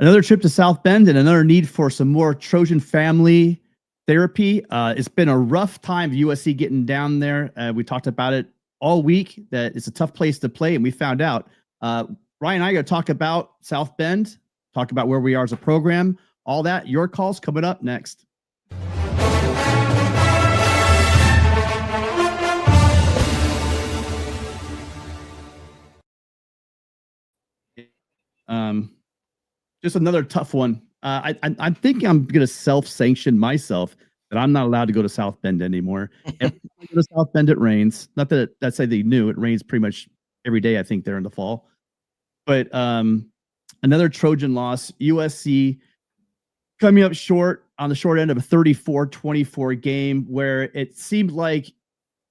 Another trip to South Bend and another need for some more Trojan Family Therapy. It's been a rough time, USC getting down there. We talked about it all week, that it's a tough place to play, and we found out. Ryan and I are going to talk about South Bend, talk about where we are as a program, all that. Your calls coming up next. Just another tough one. I think I'm going to self-sanction myself that I'm not allowed to go to South Bend anymore. Every time I go to South Bend, it rains. Not that that's say they knew it rains pretty much every day, I think, there in the fall. But another Trojan loss. USC coming up short on the short end of a 34-24 game where it seemed like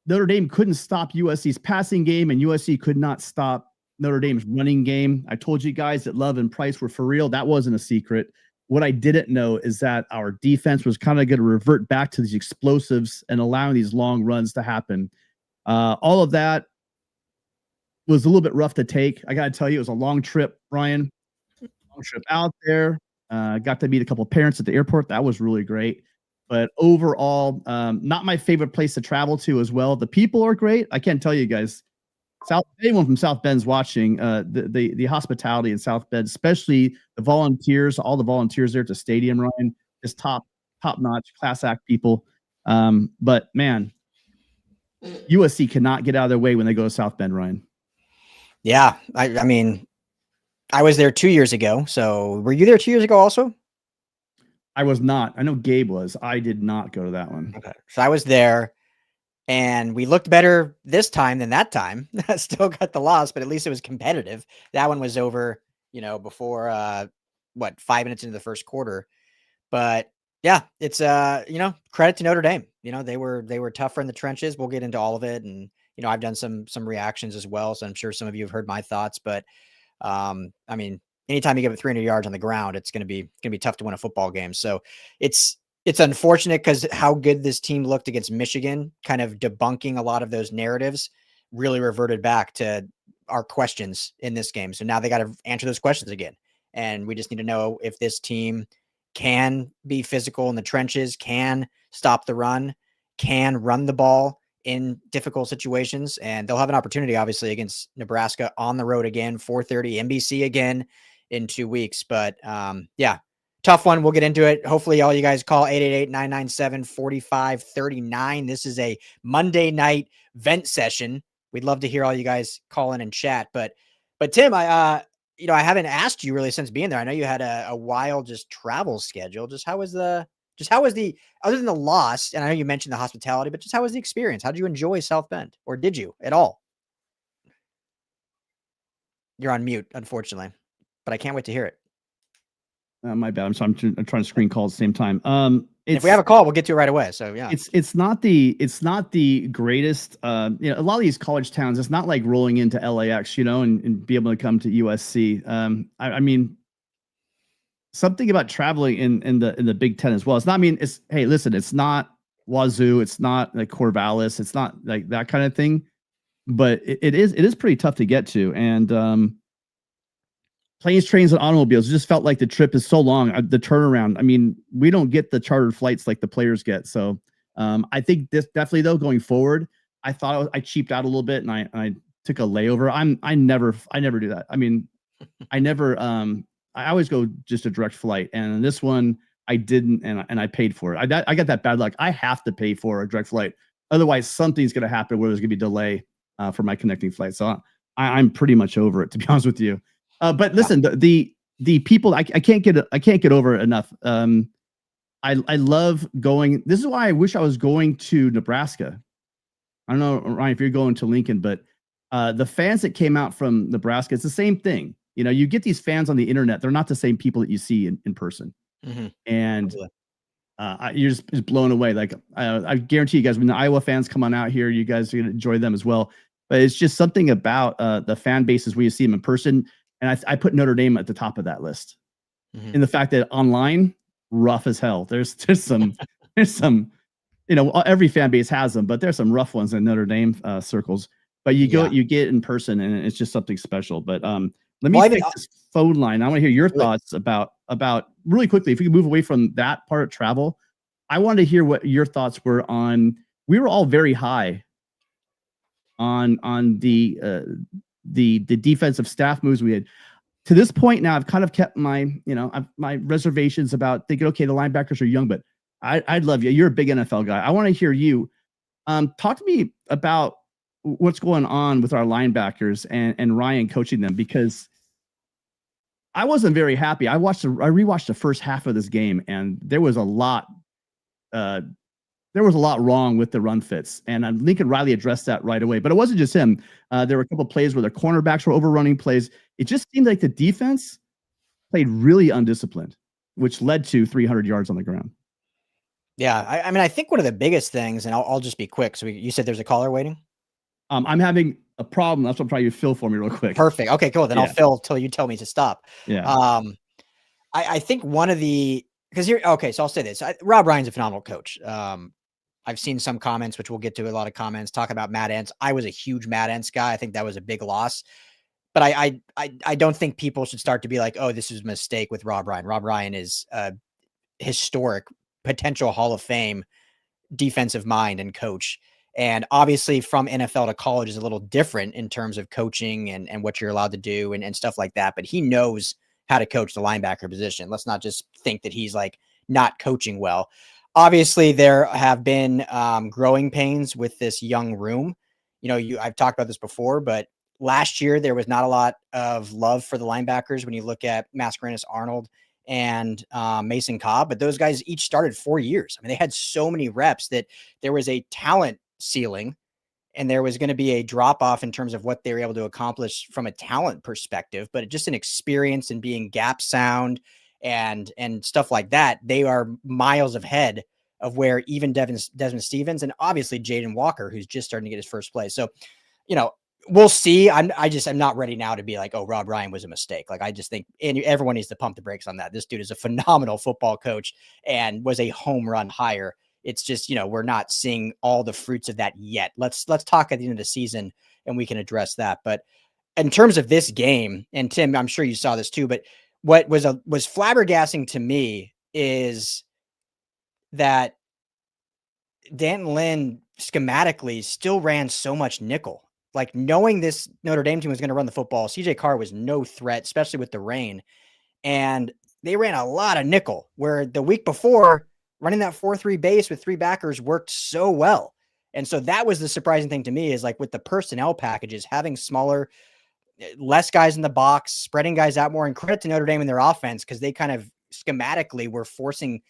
Notre Dame couldn't stop USC's passing game and USC could not stop Notre Dame's running game. I told you guys that Love and Price were for real. That wasn't a secret. What I didn't know is that our defense was kind of going to revert back to these explosives and allowing these long runs to happen. All of that was a little bit rough to take. I got to tell you, it was a long trip, Brian. Long trip out there. Got to meet a couple of parents at the airport. That was really great. But overall, not my favorite place to travel to as well. The people are great. I can't tell you guys. Anyone from South Bend's watching, the hospitality in South Bend, especially the volunteers, all the volunteers there at the stadium, Ryan, is top notch, class act people. But man, USC cannot get out of their way when they go to South Bend, Ryan. Yeah, I mean, I was there 2 years ago. So were you there 2 years ago also? I was not. I know Gabe was. I did not go to that one. Okay, so I was there. And we looked better this time than that time. Still got the loss, but at least it was competitive. That one was over, before 5 minutes into the first quarter. But yeah, it's credit to Notre Dame. They were tougher in the trenches. We'll get into all of it, and I've done some reactions as well, so I'm sure some of you have heard my thoughts. But I mean, anytime you give it 300 yards on the ground, it's gonna be tough to win a football game. So it's unfortunate because how good this team looked against Michigan, kind of debunking a lot of those narratives, really reverted back to our questions in this game. So now they got to answer those questions again. And we just need to know if this team can be physical in the trenches, can stop the run, can run the ball in difficult situations. And they'll have an opportunity, obviously, against Nebraska on the road again, 4:30 NBC again in 2 weeks. But yeah. Tough one. We'll get into it. Hopefully all you guys call 888-997-4539. This is a Monday night vent session. We'd love to hear all you guys call in and chat. But Tim, I haven't asked you really since being there. I know you had a wild just travel schedule. How was the other than the loss, and I know you mentioned the hospitality, but just how was the experience? How did you enjoy South Bend? Or did you at all? You're on mute, unfortunately, but I can't wait to hear it. My bad. I'm trying to screen call at the same time. If we have a call, we'll get to it right away. So yeah, it's not the greatest. A lot of these college towns, it's not like rolling into LAX, and be able to come to USC. I mean, something about traveling in the Big Ten as well. It's not. I mean, it's not Wazoo. It's not like Corvallis. It's not like that kind of thing. But it is pretty tough to get to, and planes, trains, and automobiles. It just felt like the trip is so long. The turnaround. I mean, we don't get the chartered flights like the players get. So I think this definitely, though, going forward, I thought I cheaped out a little bit and I took a layover. I never do that. I mean, I always go just a direct flight. And this one I didn't, and I paid for it. I got that bad luck. I have to pay for a direct flight. Otherwise, something's going to happen where there's going to be delay for my connecting flight. So I'm pretty much over it, to be honest with you. But listen, the people I can't get over it enough. I love going. This is why I wish I was going to Nebraska. I don't know, Ryan, if you're going to Lincoln, but the fans that came out from Nebraska, it's the same thing. You get these fans on the internet. They're not the same people that you see in person. Mm-hmm. And you're just blown away. Like I guarantee you guys, when the Iowa fans come on out here, you guys are going to enjoy them as well. But it's just something about the fan bases where you see them in person. And I put Notre Dame at the top of that list. Mm-hmm. In the fact that online, rough as hell. There's some, every fan base has them, but there's some rough ones in Notre Dame circles. But you get in person and it's just something special. But Let me fix this phone line. I want to hear your thoughts about really quickly. If we can move away from that part of travel, I wanted to hear what your thoughts were on. We were all very high on the defensive staff moves we had. To this point now, I've kind of kept my my reservations about thinking, okay, the linebackers are young, but I'd love you. You're a big NFL guy. I want to hear you talk to me about what's going on with our linebackers and Ryan coaching them, because I wasn't very happy. I rewatched the first half of this game, and there was a lot wrong with the run fits, and Lincoln Riley addressed that right away. But it wasn't just him. There were a couple of plays where the cornerbacks were overrunning plays. It just seemed like the defense played really undisciplined, which led to 300 yards on the ground. Yeah, I mean, I think one of the biggest things, and I'll just be quick. So you said there's a caller waiting? I'm having a problem. That's what I'm trying to fill for me real quick. Perfect. Okay, cool. Then I'll fill till you tell me to stop. Yeah. I think one of the, because you're okay. So I'll say this: Rob Ryan's a phenomenal coach. I've seen some comments, which we'll get to a lot of comments, talk about Matt Entz. I was a huge Matt Entz guy. I think that was a big loss. But I don't think people should start to be like, oh, this is a mistake with Rob Ryan. Rob Ryan is a historic, potential Hall of Fame defensive mind and coach. And obviously from NFL to college is a little different in terms of coaching and what you're allowed to do and stuff like that. But he knows how to coach the linebacker position. Let's not just think that he's like not coaching well. Obviously, there have been growing pains with this young room. I've talked about this before, but last year there was not a lot of love for the linebackers when you look at Mascarenas Arnold and Mason Cobb, but those guys each started 4 years. I mean, they had so many reps that there was a talent ceiling and there was going to be a drop off in terms of what they were able to accomplish from a talent perspective, but just an experience in being gap sound and stuff like that. They are miles ahead of where even Desmond Stevens and obviously Jaden Walker, who's just starting to get his first play. So, we'll see. I'm not ready now to be like, oh, Rob Ryan was a mistake. Like, I just think everyone needs to pump the brakes on that. This dude is a phenomenal football coach and was a home run hire. It's just, we're not seeing all the fruits of that yet. Let's talk at the end of the season and we can address that. But in terms of this game, and Tim, I'm sure you saw this too, but what was flabbergasting to me is that Danton Lynn schematically still ran so much nickel. Like, knowing this Notre Dame team was going to run the football, CJ Carr was no threat, especially with the rain. And they ran a lot of nickel, where the week before, running that 4-3 base with three backers worked so well. And so that was the surprising thing to me, is like with the personnel packages, having smaller, less guys in the box, spreading guys out more, and credit to Notre Dame in their offense, because they kind of schematically were forcing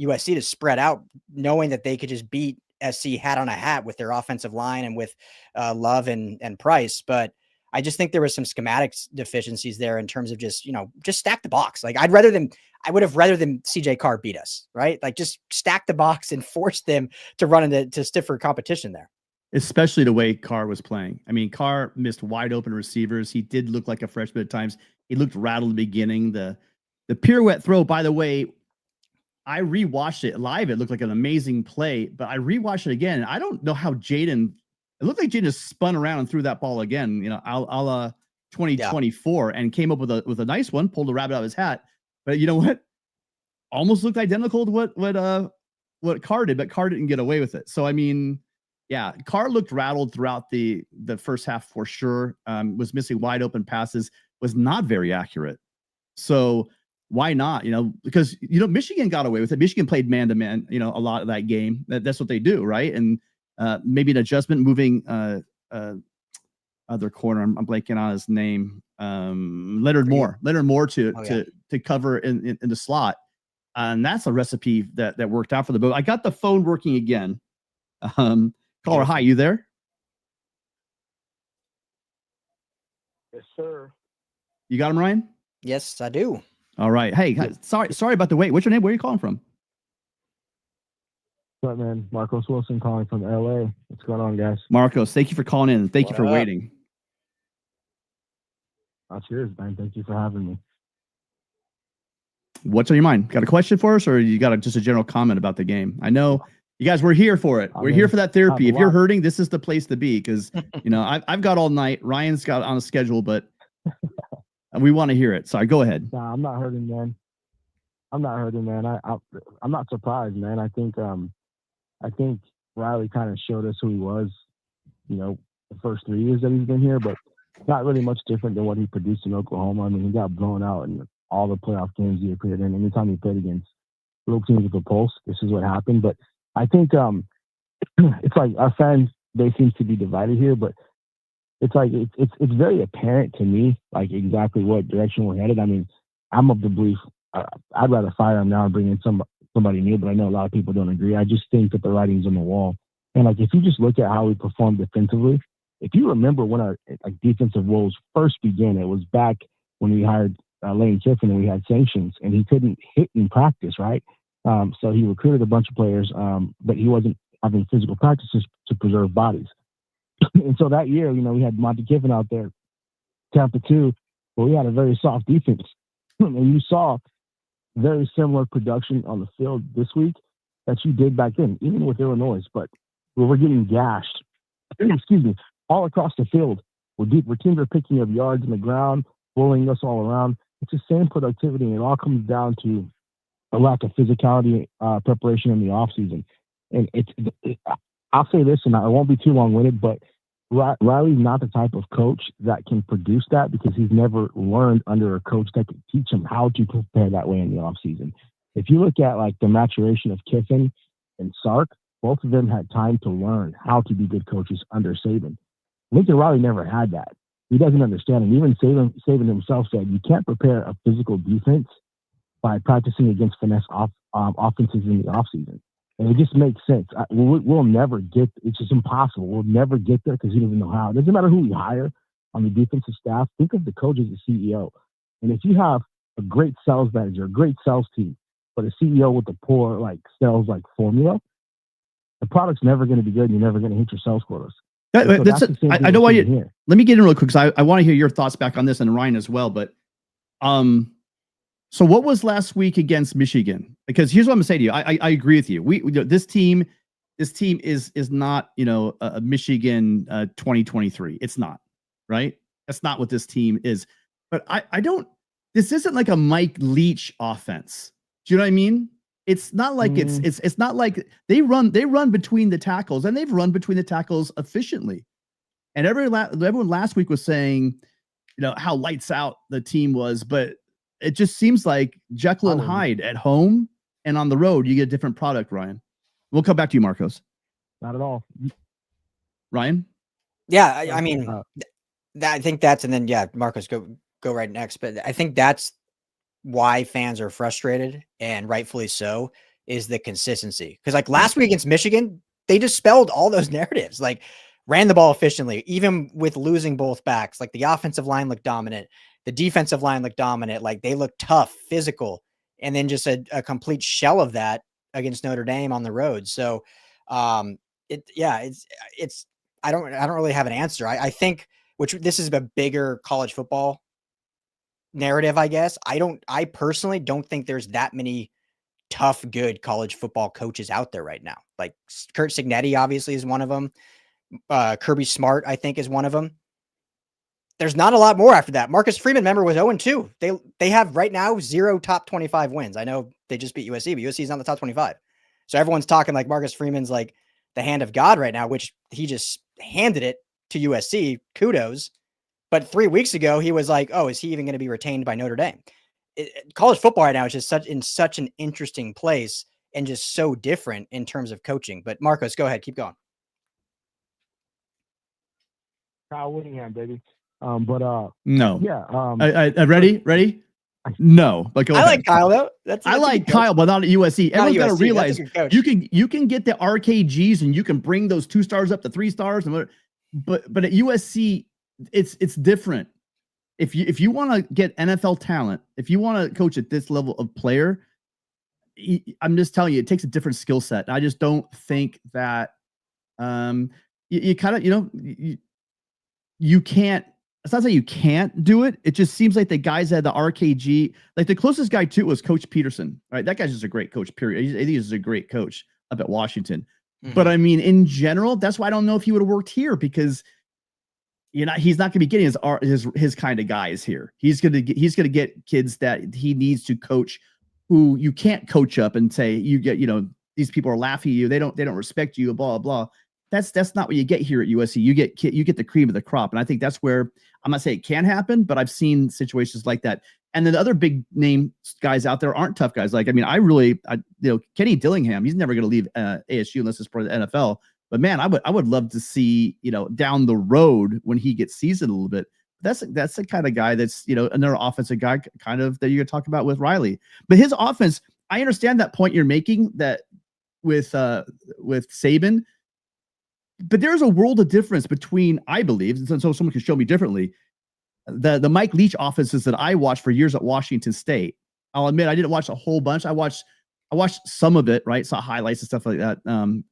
USC to spread out, knowing that they could just beat SC hat on a hat with their offensive line and with Love and Price. But I just think there was some schematics deficiencies there in terms of just stack the box. Like, I would have rather than CJ Carr beat us, right? Like, just stack the box and force them to run into stiffer competition there. Especially the way Carr was playing. I mean, Carr missed wide open receivers. He did look like a freshman at times. He looked rattled in the beginning. The pirouette throw, by the way, I rewatched it live. It looked like an amazing play, but I rewatched it again. I don't know how it looked like Jaden just spun around and threw that ball again, a la 2024, and came up with a nice one, pulled a rabbit out of his hat. But you know what? Almost looked identical to what Carr did, but Carr didn't get away with it. So, I mean, yeah, Carr looked rattled throughout the first half for sure. Was missing wide open passes, was not very accurate. So why not? Because Michigan got away with it. Michigan played man to man, a lot of that game. That's what they do, right? And maybe an adjustment moving other corner. I'm blanking on his name. Leonard Moore to cover in the slot, and that's a recipe that worked out for the boat. I got the phone working again. Caller, hi, you there? Yes, sir. You got him, Ryan? Yes, I do. All right. Hey, sorry about the wait. What's your name? Where are you calling from? What's up, man? Marcos Wilson calling from LA. What's going on, guys? Marcos, thank you for calling in. Thank you for waiting. Cheers, man. Thank you for having me. What's on your mind? Got a question for us, or you got just a general comment about the game? I know you guys, we're here for it. We're here for that therapy. If you're hurting, this is the place to be, because I've got all night. Ryan's got on a schedule, but We want to hear it. Sorry, go ahead. Nah, I'm not hurting, man. I'm not surprised, man. I think Riley kind of showed us who he was, the first 3 years that he's been here, but not really much different than what he produced in Oklahoma. I mean, he got blown out in all the playoff games he appeared in. Anytime he played against little teams with a pulse, this is what happened. But I think it's like our fans, they seem to be divided here, but it's like it's very apparent to me, like exactly what direction we're headed. I mean, I'm of the belief I'd rather fire him now and bring in somebody new, but I know a lot of people don't agree. I just think that the writing's on the wall. And like if you just look at how we performed defensively, if you remember when our defensive woes first began, it was back when we hired Lane Kiffin and we had sanctions, and he couldn't hit in practice, right? So he recruited a bunch of players, but he wasn't having physical practices to preserve bodies. And so that year, we had Monty Kiffin out there, Tampa 2, where we had a very soft defense. And you saw very similar production on the field this week that you did back then, even with Illinois. But we're getting gashed, all across the field. We're teams are picking up yards in the ground, bullying us all around. It's the same productivity, and it all comes down to a lack of physicality, preparation in the offseason. And I'll say this, and I won't be too long-winded, but Riley's not the type of coach that can produce that because he's never learned under a coach that can teach him how to prepare that way in the offseason. If you look at like the maturation of Kiffin and Sark, both of them had time to learn how to be good coaches under Saban. Lincoln Riley never had that. He doesn't understand. And even Saban himself said, you can't prepare a physical defense by practicing against finesse offenses in the offseason. And it just makes sense. We'll never get – it's just impossible. We'll never get there because he doesn't know how. It doesn't matter who we hire on the defensive staff. Think of the coach as the CEO. And if you have a great sales manager, a great sales team, but a CEO with a poor sales formula, the product's never going to be good and you're never going to hit your sales quotas. I know why you – let me get in real quick because I want to hear your thoughts back on this and Ryan as well. But so what was last week against Michigan? Because here's what I'm gonna say to you. I agree with you. This team is not, a Michigan 2023. It's not, right? That's not what this team is. But this isn't like a Mike Leach offense. Do you know what I mean? It's not like it's not like they run between the tackles, and they've run between the tackles efficiently. And everyone last week was saying, how lights out the team was, but it just seems like Jekyll and Hyde at home and on the road, you get a different product, Ryan. We'll come back to you, Marcos. Not at all. Ryan? Yeah, I mean, I think that's, and then, Marcos, go right next. But I think that's why fans are frustrated, and rightfully so, is the consistency. Because last week against Michigan, they dispelled all those narratives, ran the ball efficiently, even with losing both backs. The offensive line looked dominant. The defensive line looked dominant. They looked tough, physical, and then just a complete shell of that against Notre Dame on the road. So, it's I don't really have an answer. I think this is a bigger college football narrative, I guess. I personally don't think there's that many tough, good college football coaches out there right now. Kurt Cignetti obviously is one of them. Kirby Smart, I think, is one of them. There's not a lot more after that. Marcus Freeman, remember, was 0-2. They have right now 0 top 25 wins. I know they just beat USC, but USC is not in the top 25. So everyone's talking like Marcus Freeman's the hand of God right now, which he just handed it to USC. Kudos. But 3 weeks ago, he was oh, is he even going to be retained by Notre Dame? College football right now is just such an interesting place and just so different in terms of coaching. But Marcos, go ahead. Keep going. Kyle Whittingham, baby. No. Yeah. I ready? No. But I like Kyle though. I like Kyle, but not at USC. Everyone's got to realize you can get the RKGs and you can bring those 2 stars up to 3 stars, but at USC it's different. If you want to get NFL talent, if you want to coach at this level of player, I'm just telling you, it takes a different skill set. I just don't think that you kind of you can't. It's not that you can't do it. It just seems like the guys that had the RKG, the closest guy to it was Coach Peterson, right? That guy's just a great coach, period. I think he's a great coach up at Washington. Mm-hmm. But I mean, in general, that's why I don't know if he would have worked here, because he's not going to be getting his kind of guys here. He's going to get kids that he needs to coach, who you can't coach up and say you get, these people are laughing at you. They don't respect you, blah, blah. That's not what you get here at USC. You get the cream of the crop. And I think that's where, I'm not saying it can happen, but I've seen situations like that. And then the other big name guys out there aren't tough guys. Like, I mean, Kenny Dillingham, he's never going to leave ASU unless it's for the NFL. But man, I would love to see, down the road when he gets seasoned a little bit. That's the kind of guy that's, another offensive guy kind of that you're going to talk about with Riley. But his offense, I understand that point you're making that with Saban. But there's a world of difference between, I believe, and so someone can show me differently, the Mike Leach offenses that I watched for years at Washington State. I'll admit I didn't watch a whole bunch. I watched some of it, right? Saw highlights and stuff like that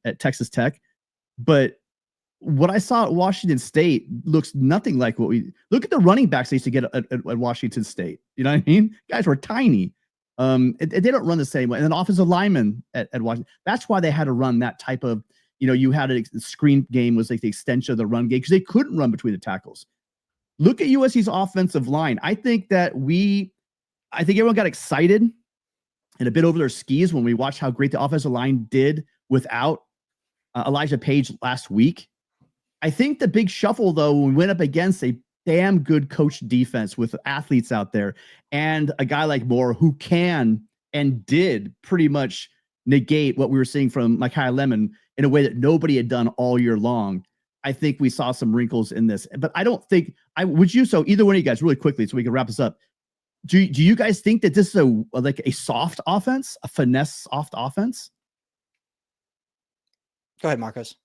at Texas Tech. But what I saw at Washington State looks nothing like what we look at the running backs they used to get at Washington State. You know what I mean? Guys were tiny. They don't run the same way. And then offensive linemen at Washington. That's why they had to run that type of, you had a screen game was like the extension of the run game because they couldn't run between the tackles. Look at USC's offensive line. I think everyone got excited and a bit over their skis when we watched how great the offensive line did without Elijah Page last week. I think the big shuffle, though, when we went up against a damn good coach defense with athletes out there and a guy like Moore who can and did pretty much negate what we were seeing from Micaiah Lemon in a way that nobody had done all year long. I think we saw some wrinkles in this, but I don't think so either one of you guys really quickly so we can wrap this up. Do you guys think that this is a soft offense, a finesse soft offense? Go ahead, Marcos.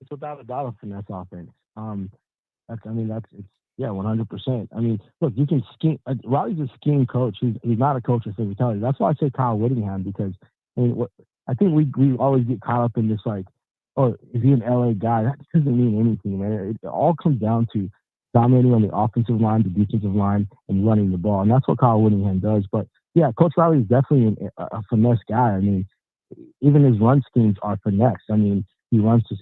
It's without a doubt a finesse offense. It's 100%. I mean, look, you can scheme. Riley's a scheme coach. He's not a coach of physicality. That's why I say Kyle Whittingham, because I think we always get caught up in this like, oh, is he an LA guy? That doesn't mean anything, man. It all comes down to dominating on the offensive line, the defensive line, and running the ball. And that's what Kyle Whittingham does. But yeah, Coach Riley is definitely a finesse guy. I mean, even his run schemes are finesse. I mean, he runs to,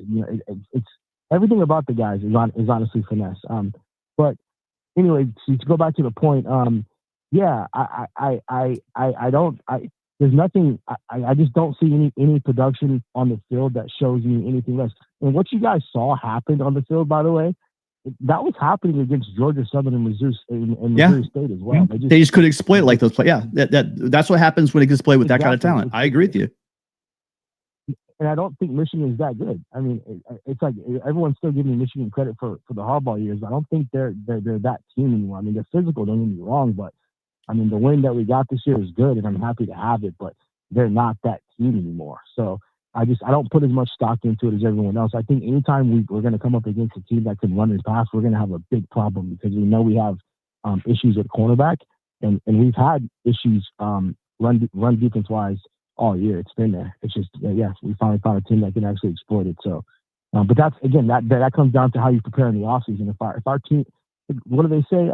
it's everything about the guys is honestly finesse. But anyway, to go back to the point, there's nothing. I just don't see any production on the field that shows me anything less. And what you guys saw happen on the field, by the way, that was happening against Georgia Southern and Missouri State as well. They just couldn't exploit it like those players. Yeah, that's what happens when it gets played with that kind of talent. I agree with you. And I don't think Michigan is that good. I mean, it's like everyone's still giving Michigan credit for the Harbaugh years. I don't think they're that team anymore. I mean, they're physical, don't get me wrong, but I mean, the win that we got this year is good, and I'm happy to have it, but they're not that team anymore. So I don't put as much stock into it as everyone else. I think anytime we're going to come up against a team that can run and pass, we're going to have a big problem because we know we have issues at cornerback, and we've had issues run defense-wise all year. It's been there. It's just, we finally found a team that can actually exploit it. So, but that's, again, that comes down to how you prepare in the offseason. If our team, what do they say?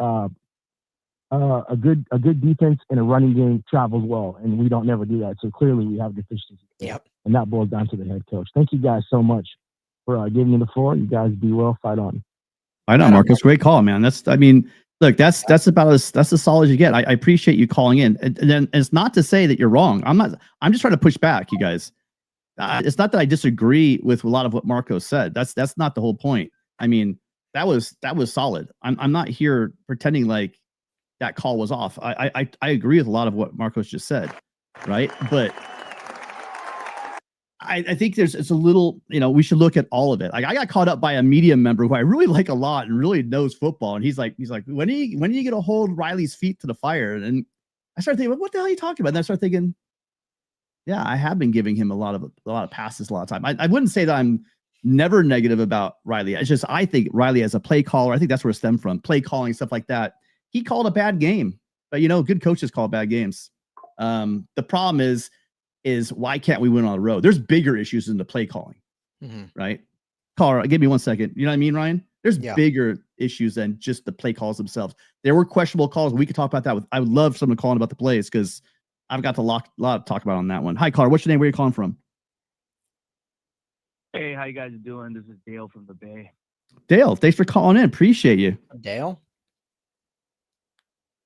A good defense and a running game travels well, and we don't never do that. So clearly we have deficiencies. Yep. And that boils down to the head coach. Thank you guys so much for giving me the floor. You guys be well. Fight on. I know, Marcus. Great call, man. That's about as solid as you get. I appreciate you calling in. And then it's not to say that you're wrong. I'm just trying to push back, you guys. It's not that I disagree with a lot of what Marco said. That's not the whole point. I mean, that was solid. I'm not here pretending like that call was off. I agree with a lot of what Marcos just said, right? But I think it's a little, we should look at all of it. Like I got caught up by a media member who I really like a lot and really knows football. And he's like, when are you going to hold Riley's feet to the fire? And I started thinking, what the hell are you talking about? And I started thinking, yeah, I have been giving him a lot of passes a lot of time. I wouldn't say that I'm never negative about Riley. It's just, I think Riley as a play caller, I think that's where it stemmed from. Play calling, stuff like that. He called a bad game, but good coaches call bad games. The problem is why can't we win on the road? There's bigger issues than the play calling, right? Caller, give me 1 second. You know what I mean, Ryan? There's bigger issues than just the play calls themselves. There were questionable calls. We could talk about that. I would love someone calling about the plays because I've got a lot to talk about on that one. Hi, caller. What's your name? Where are you calling from? Hey, how you guys doing? This is Dale from the Bay. Dale, thanks for calling in. Appreciate you. Dale?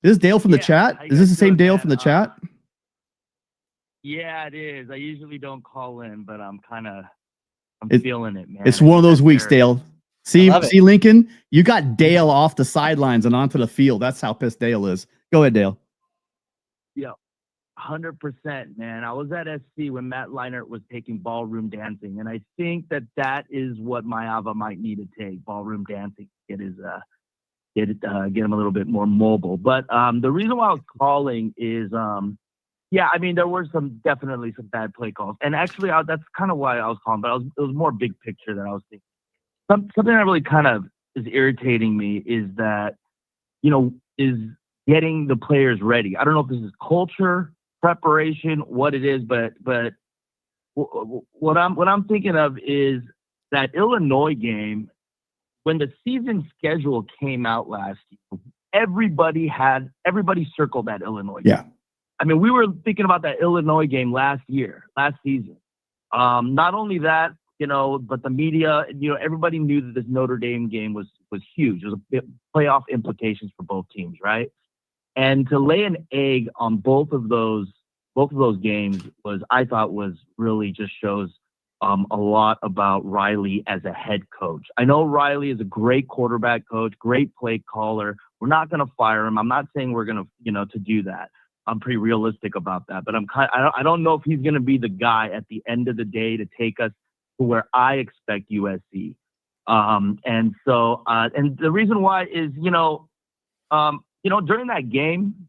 This is Dale from the chat. how you Is this guys the same doing, Dale man? from the chat? Yeah, it is. I usually don't call in, but I'm It- feeling it, man. It's I one of think those that weeks, they're- Dale. See, love it. see, Lincoln, you got Dale off the sidelines and onto the field. That's how pissed Dale is. Go ahead, Dale. Yeah, 100%, man. I was at SC when Matt Leinart was taking ballroom dancing, and I think that is what Maeva might need to take, ballroom dancing, get him a little bit more mobile. But the reason why I was calling is, yeah, I mean, there were definitely some bad play calls, and actually that's kind of why I was calling. But it was more big picture than I was thinking. Something that really kind of is irritating me is that, is getting the players ready. I don't know if this is culture, preparation, what it is, but what I'm thinking of is that Illinois game. When the season schedule came out last year, everybody circled that Illinois game. Yeah. I mean, we were thinking about that Illinois game last season. Not only that, but the media, everybody knew that this Notre Dame game was huge. It was playoff implications for both teams, right? And to lay an egg on both of those games I thought was really just shows a lot about Riley as a head coach. I know Riley is a great quarterback coach, great play caller. We're not going to fire him. I'm not saying we're going to, to do that. I'm pretty realistic about that, but I don't know if he's going to be the guy at the end of the day to take us to where I expect USC. And the reason why is, during that game,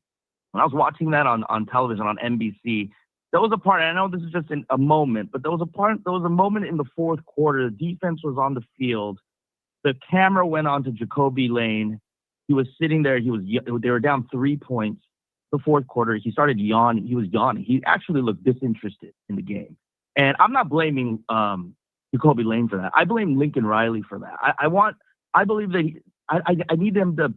when I was watching that on television on NBC, there was a part, and I know this is just a moment, but there was a moment in the fourth quarter. The defense was on the field. The camera went on to Jacoby Lane. He was sitting there. They were down 3 points. The fourth quarter, he started yawning. He was yawning. He actually looked disinterested in the game. And I'm not blaming Jacoby Lane for that. I blame Lincoln Riley for that. I believe that I need them to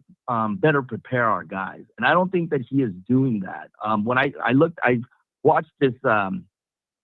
better prepare our guys, and I don't think that he is doing that. When I watched this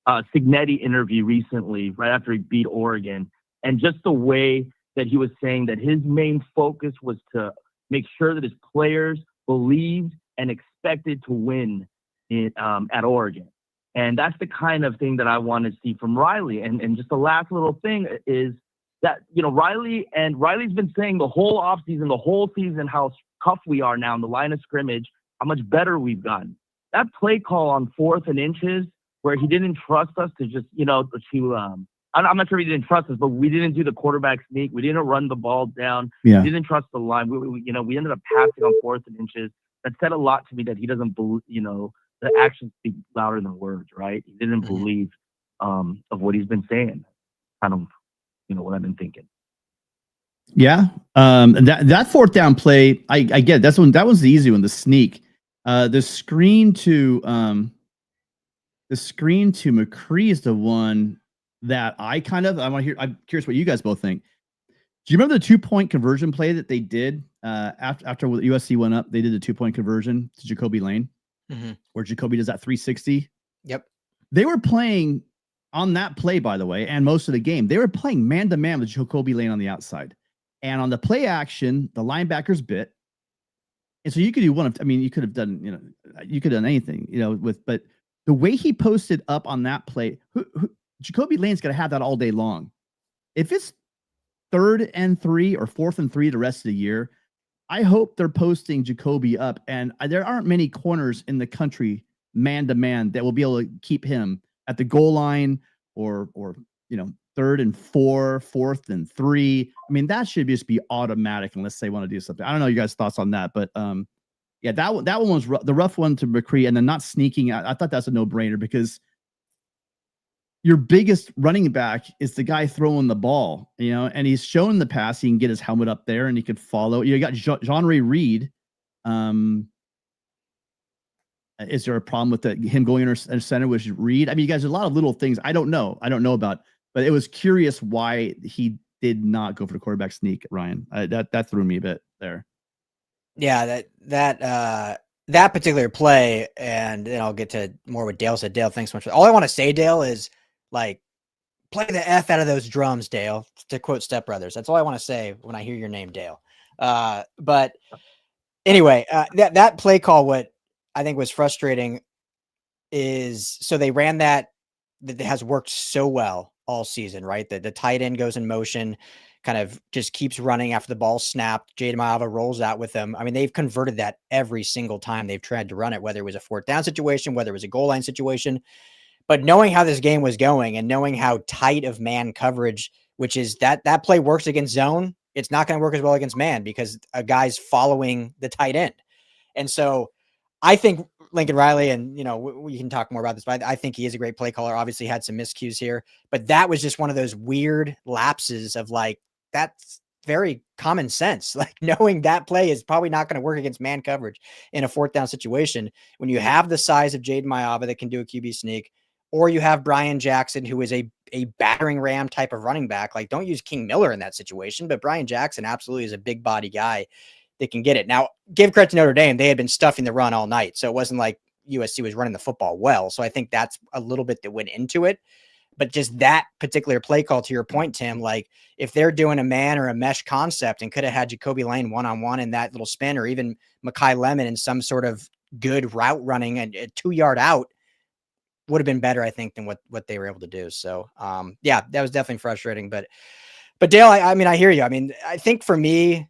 Cignetti interview recently, right after he beat Oregon, and just the way that he was saying that his main focus was to make sure that his players believed and expected to win at Oregon. And that's the kind of thing that I want to see from Riley. And just the last little thing is that, Riley's been saying the whole offseason, the whole season, how tough we are now in the line of scrimmage, how much better we've gotten. That play call on 4th and inches where he didn't trust us to just, I'm not sure he didn't trust us, but we didn't do the quarterback sneak. We didn't run the ball down. Yeah. We didn't trust the line. We ended up passing on 4th and inches. That said a lot to me that he doesn't believe, the actions speak louder than words, right? He didn't believe of what he's been saying. Kind of, what I've been thinking. Yeah. That fourth down play, I get it. That was the easy one, the sneak. The screen to McCree is the one that I'm curious what you guys both think. Do you remember the 2-point conversion play that they did after USC went up? They did the 2-point conversion to Jacoby Lane, where Jacoby does that 360. Yep. They were playing on that play, by the way, and most of the game, they were playing man-to-man with Jacoby Lane on the outside. And on the play action, the linebackers bit. And so you could do you could have done, you could have done anything, but the way he posted up on that play, Jacoby Lane's going to have that all day long. If it's 3rd and 3 or 4th and 3 the rest of the year, I hope they're posting Jacoby up. And there aren't many corners in the country man-to-man that will be able to keep him at the goal line or 3rd and 4, 4th and 3. I mean, that should just be automatic unless they want to do something. I don't know you guys' thoughts on that, but yeah, that one was the rough one to McCree, and then not sneaking. I thought that's a no-brainer because your biggest running back is the guy throwing the ball, and he's shown in the past he can get his helmet up there and he could follow. You got Jean-Ray Reed. Is there a problem with him going in center with Reed? I mean, you guys, a lot of little things I don't know about, but it was curious why he did not go for the quarterback sneak, Ryan. That threw me a bit there. Yeah, that particular play, and then I'll get to more what Dale said. Dale, thanks so much. All I want to say, Dale, is like play the F out of those drums, Dale, to quote Step Brothers. That's all I want to say when I hear your name, Dale. But anyway, that play call, what I think was frustrating is, so they ran that has worked so well all season, right? The tight end goes in motion, kind of just keeps running after the ball snapped. Jaden Maava rolls out with them. I mean, they've converted that every single time they've tried to run it, whether it was a fourth down situation, whether it was a goal line situation. But knowing how this game was going and knowing how tight of man coverage, which is that play works against zone, it's not going to work as well against man because a guy's following the tight end. And so I think Lincoln Riley, and we can talk more about this, but I think he is a great play caller. Obviously had some miscues here, but that was just one of those weird lapses of like, that's very common sense. Like knowing that play is probably not going to work against man coverage in a fourth down situation. When you have the size of Jaden Maava that can do a QB sneak, or you have Brian Jackson, who is a battering ram type of running back. Like, don't use King Miller in that situation, but Brian Jackson absolutely is a big body guy that can get it. Now, give credit to Notre Dame. They had been stuffing the run all night, so it wasn't like USC was running the football well. So I think that's a little bit that went into it. But just that particular play call, to your point, Tim, like if they're doing a man or a mesh concept and could have had Jacoby Lane one-on-one in that little spin, or even Mekhi Lemon in some sort of good route running and a 2-yard out, would have been better, I think, than what they were able to do. So, yeah, that was definitely frustrating. But Dale, I mean, I hear you. I mean, I think for me,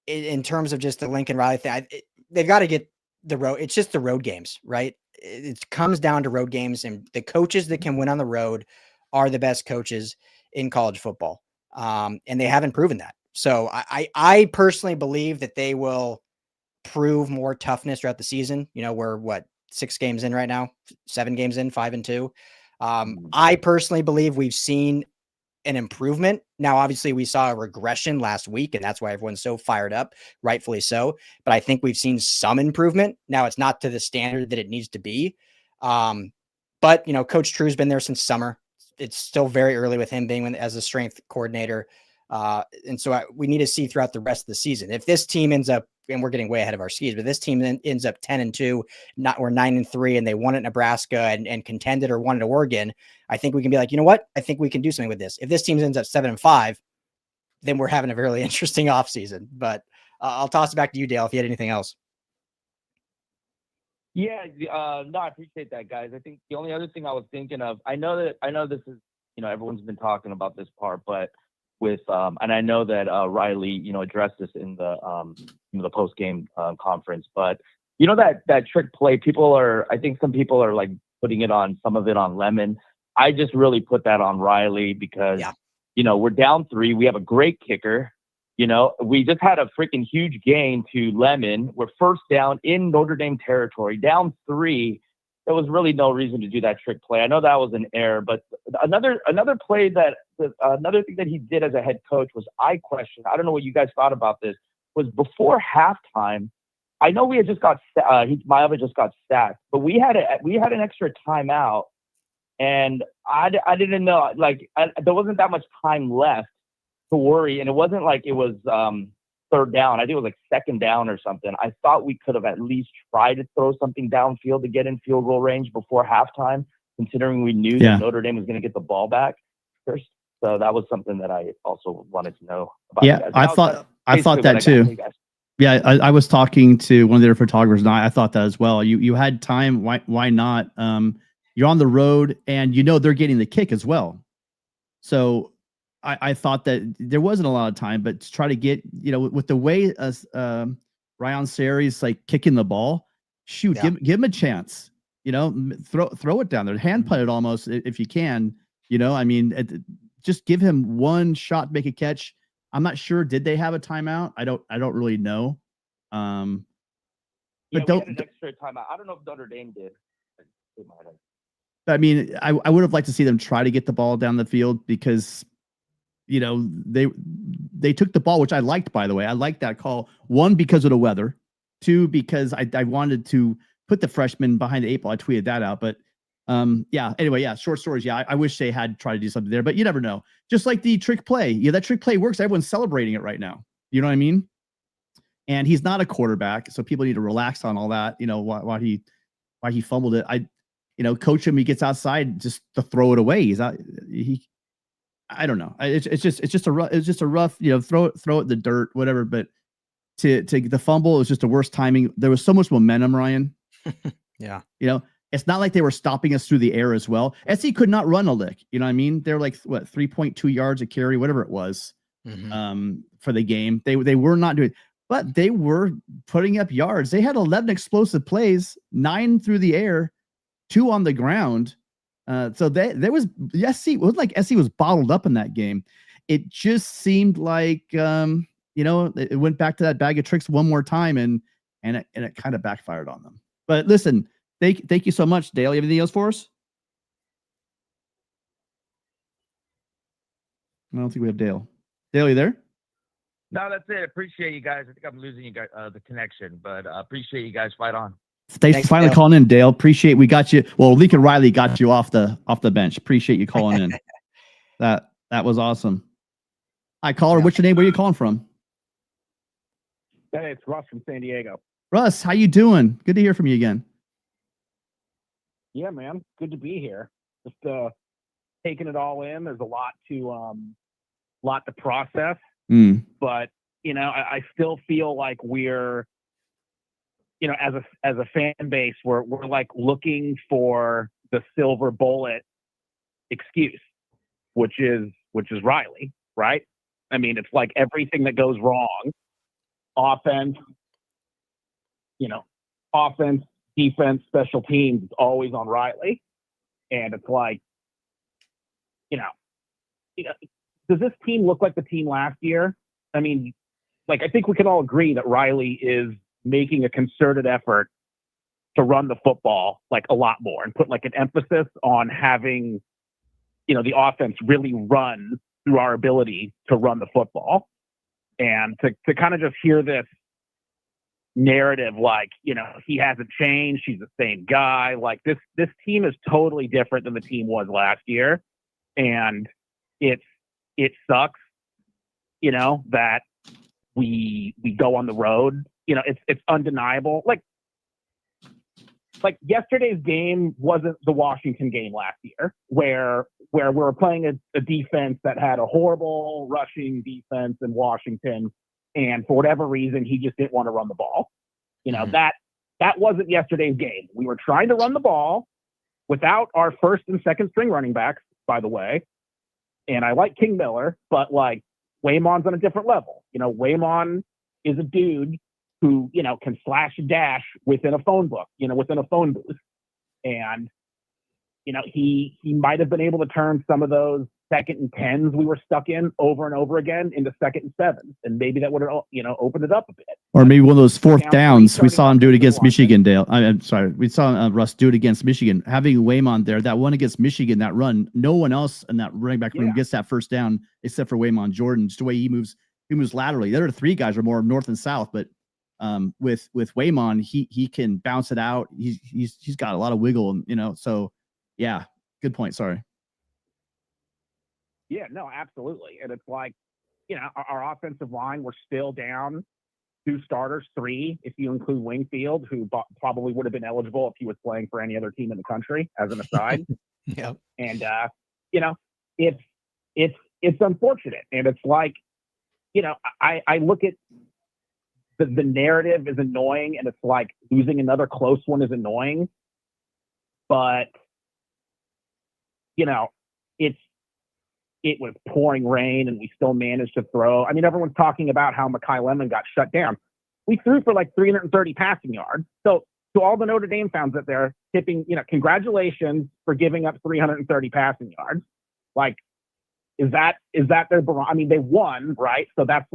in terms of just the Lincoln Riley thing, they've got to get the road. It's just the road games, right? It comes down to road games, and the coaches that can win on the road are the best coaches in college football. And they haven't proven that. So I personally believe that they will prove more toughness throughout the season. We're 6 games in right now, 7 games in, 5-2. I personally believe we've seen an improvement. Now, obviously we saw a regression last week, and that's why everyone's so fired up, rightfully so. But I think we've seen some improvement. Now it's not to the standard that it needs to be. But Coach True's been there since summer. It's still very early with him being as a strength coordinator. And so we need to see throughout the rest of the season. If this team ends up, and we're getting way ahead of our skis, but this team then ends up 10-2, or 9-3, and they won at Nebraska and contended or won at Oregon, I think we can be like, you know what? I think we can do something with this. If this team ends up 7-5, then we're having a really interesting offseason. But I'll toss it back to you, Dale, if you had anything else. Yeah, no, I appreciate that, guys. I think the only other thing I was thinking of, I know this is, everyone's been talking about this part, but with and I know that Riley, addressed this in the post game conference, but that trick play, I think some people are like putting some of it on Lemon. I just really put that on Riley because we're down 3. We have a great kicker. We just had a freaking huge gain to Lemon. We're first down in Notre Dame territory, down 3. There was really no reason to do that trick play. I know that was an error, but another play another thing that he did as a head coach was I don't know what you guys thought about this, was before halftime. I know we had just got Maava just got sacked, but we had an extra timeout, and I didn't know, there wasn't that much time left to worry, and it wasn't like it was third down. I think it was like second down or something. I thought we could have at least tried to throw something downfield to get in field goal range before halftime, considering we knew that Notre Dame was going to get the ball back first. So that was something that I also wanted to know about. Yeah, I thought that too. Yeah, I was talking to one of their photographers, and I thought that as well. You had time. Why not? You're on the road, and they're getting the kick as well. So I thought that there wasn't a lot of time, but to try to get, with the way Ryan Sari's like kicking the ball, give him a chance, throw it down there, hand punt it almost if you can, just give him one shot, make a catch. I'm not sure. Did they have a timeout? I don't really know. But we had an extra timeout. I don't know if Notre Dame did. I mean, I would have liked to see them try to get the ball down the field because, they took the ball, which I liked, by the way. I liked that call. 1, because of the weather. 2, because I wanted to put the freshman behind the 8 ball. I tweeted that out. But anyway, short stories. Yeah, I wish they had tried to do something there, but you never know. Just like the trick play. Yeah, that trick play works. Everyone's celebrating it right now. You know what I mean? And he's not a quarterback, so people need to relax on all that. Why he fumbled it. coach him. He gets outside just to throw it away. He's out. I don't know. It's just a rough, throw it in the dirt, whatever. But to the fumble, it was just the worst timing. There was so much momentum, Ryan. Yeah. It's not like they were stopping us through the air as well. SC could not run a lick. You know what I mean? They're like 3.2 yards a carry, whatever it was, for the game. They were not doing, but they were putting up yards. They had 11 explosive plays, 9 through the air, 2 on the ground. So there was SC. It was like SC was bottled up in that game. It just seemed like it went back to that bag of tricks one more time, and it kind of backfired on them. But listen, thank you so much, Dale. You have anything else for us? I don't think we have Dale. Dale, you there? No, that's it. Appreciate you guys. I think I'm losing you guys the connection, but appreciate you guys. Fight on. Thanks for finally calling in, Dale. Appreciate we got you. Well, Lincoln Riley got you off the bench. Appreciate you calling in. That was awesome. Hi, caller. Yeah. What's your name? Where are you calling from? Hey, it's Russ from San Diego. Russ, how you doing? Good to hear from you again. Yeah, man. Good to be here. Just taking it all in. There's a lot to process. But I still feel like we're, as a fan base, we're like looking for the silver bullet excuse, which is Riley, right? I mean, it's like everything that goes wrong, offense, defense, special teams, it's always on Riley. And it's like, does this team look like the team last year? I mean, I think we can all agree that Riley is making a concerted effort to run the football a lot more and put an emphasis on having, the offense really run through our ability to run the football. And to kind of just hear this narrative, he hasn't changed. He's the same guy. This team is totally different than the team was last year. And it sucks, that we go on the road. It's undeniable. Yesterday's game wasn't the Washington game last year, where we were playing a defense that had a horrible rushing defense in Washington, and for whatever reason, he just didn't want to run the ball. That wasn't yesterday's game. We were trying to run the ball without our first and second string running backs, by the way. And I like King Miller, but Waymon's on a different level. Waymon is a dude who, can slash and dash within a phone book, within a phone booth. And, he might have been able to turn some of those 2nd and 10s we were stuck in over and over again into 2nd and 7s. And maybe that would have, opened it up a bit. Or maybe one of those 4th downs. We saw him do it against Michigan, Dale. I'm sorry. We saw Russ do it against Michigan. Having Waymon there, that one against Michigan, that run, no one else in that running back room gets that first down except for Waymon Jordan. Just the way he moves laterally. The other 3 guys are more north and south, but with Waymon, he can bounce it out. He's got a lot of wiggle, so yeah, good point. Sorry. Yeah, no, absolutely. And it's our offensive line, we're still down 2 starters, 3, if you include Wingfield, who probably would have been eligible if he was playing for any other team in the country, as an aside. Yep. And, it's unfortunate. And it's I look at the narrative is annoying, and it's losing another close one is annoying. But, it was pouring rain and we still managed to throw. I mean, everyone's talking about how Mekhi Lemon got shut down. We threw for 330 passing yards. So to all the Notre Dame fans out there tipping, congratulations for giving up 330 passing yards. Is that their, I mean, they won, right? So that's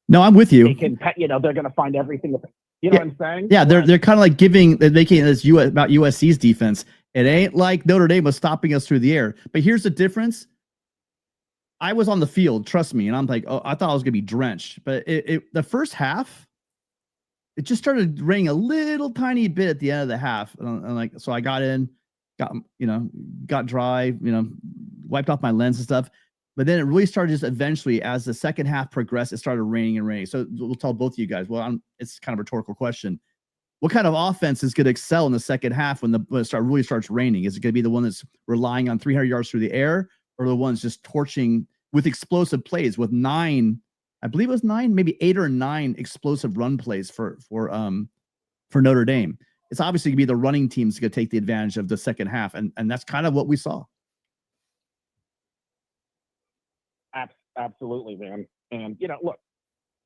no, I'm with you. They can, they're going to find everything. You know what I'm saying? Yeah. They're kind of making this about USC's defense. It ain't like Notre Dame was stopping us through the air, but here's the difference. I was on the field, trust me. And I'm I thought I was going to be drenched, but the first half, it just started raining a little tiny bit at the end of the half. And so I got in, got dry, wiped off my lens and stuff. But then it really started just eventually, as the second half progressed, it started raining and raining. So we'll tell both of you guys, it's kind of a rhetorical question. what kind of offense is going to excel in the second half when it really starts raining? Is it going to be the one that's relying on 300 yards through the air, or the ones just torching with explosive plays with 9, I believe it was 9, maybe 8 or 9 explosive run plays for Notre Dame? It's obviously going to be the running teams going to take the advantage of the second half, and that's kind of what we saw. Absolutely, man. And look,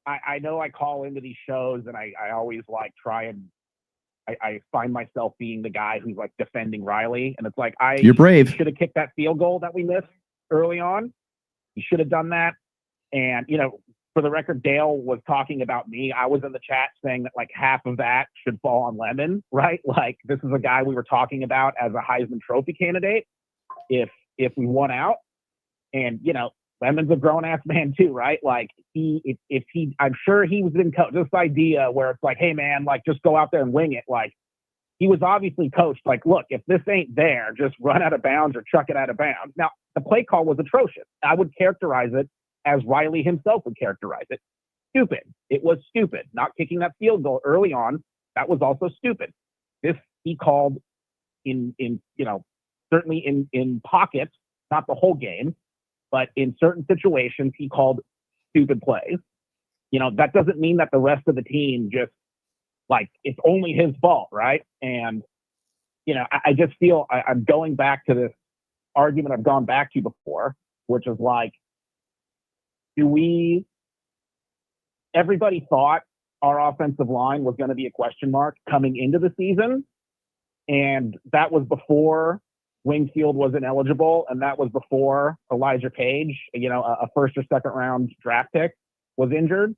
I know I call into these shows, and I always like try and I find myself being the guy who's like defending Riley, and it's like you're brave. Should have kicked that field goal that we missed early on. You should have done that. And for the record, Dale was talking about me. I was in the chat saying that like half of that should fall on Lemon, right? Like this is a guy we were talking about as a Heisman Trophy candidate if we won out. And Lemon's a grown ass man too, right? Like I'm sure he was in this idea where it's like, hey man, like just go out there and wing it. Like he was obviously coached. Like, look, if this ain't there, just run out of bounds or chuck it out of bounds. Now the play call was atrocious. I would characterize it as Riley himself would characterize it. Stupid. It was stupid. Not kicking that field goal early on. That was also stupid. This he called in certainly in pockets, not the whole game. But in certain situations, he called stupid plays. That doesn't mean that the rest of the team just like it's only his fault, right? And I just feel I'm going back to this argument I've gone back to before, which is like, everybody thought our offensive line was going to be a question mark coming into the season, and that was before Wingfield was ineligible, and that was before Elijah Page, a first or second round draft pick, was injured,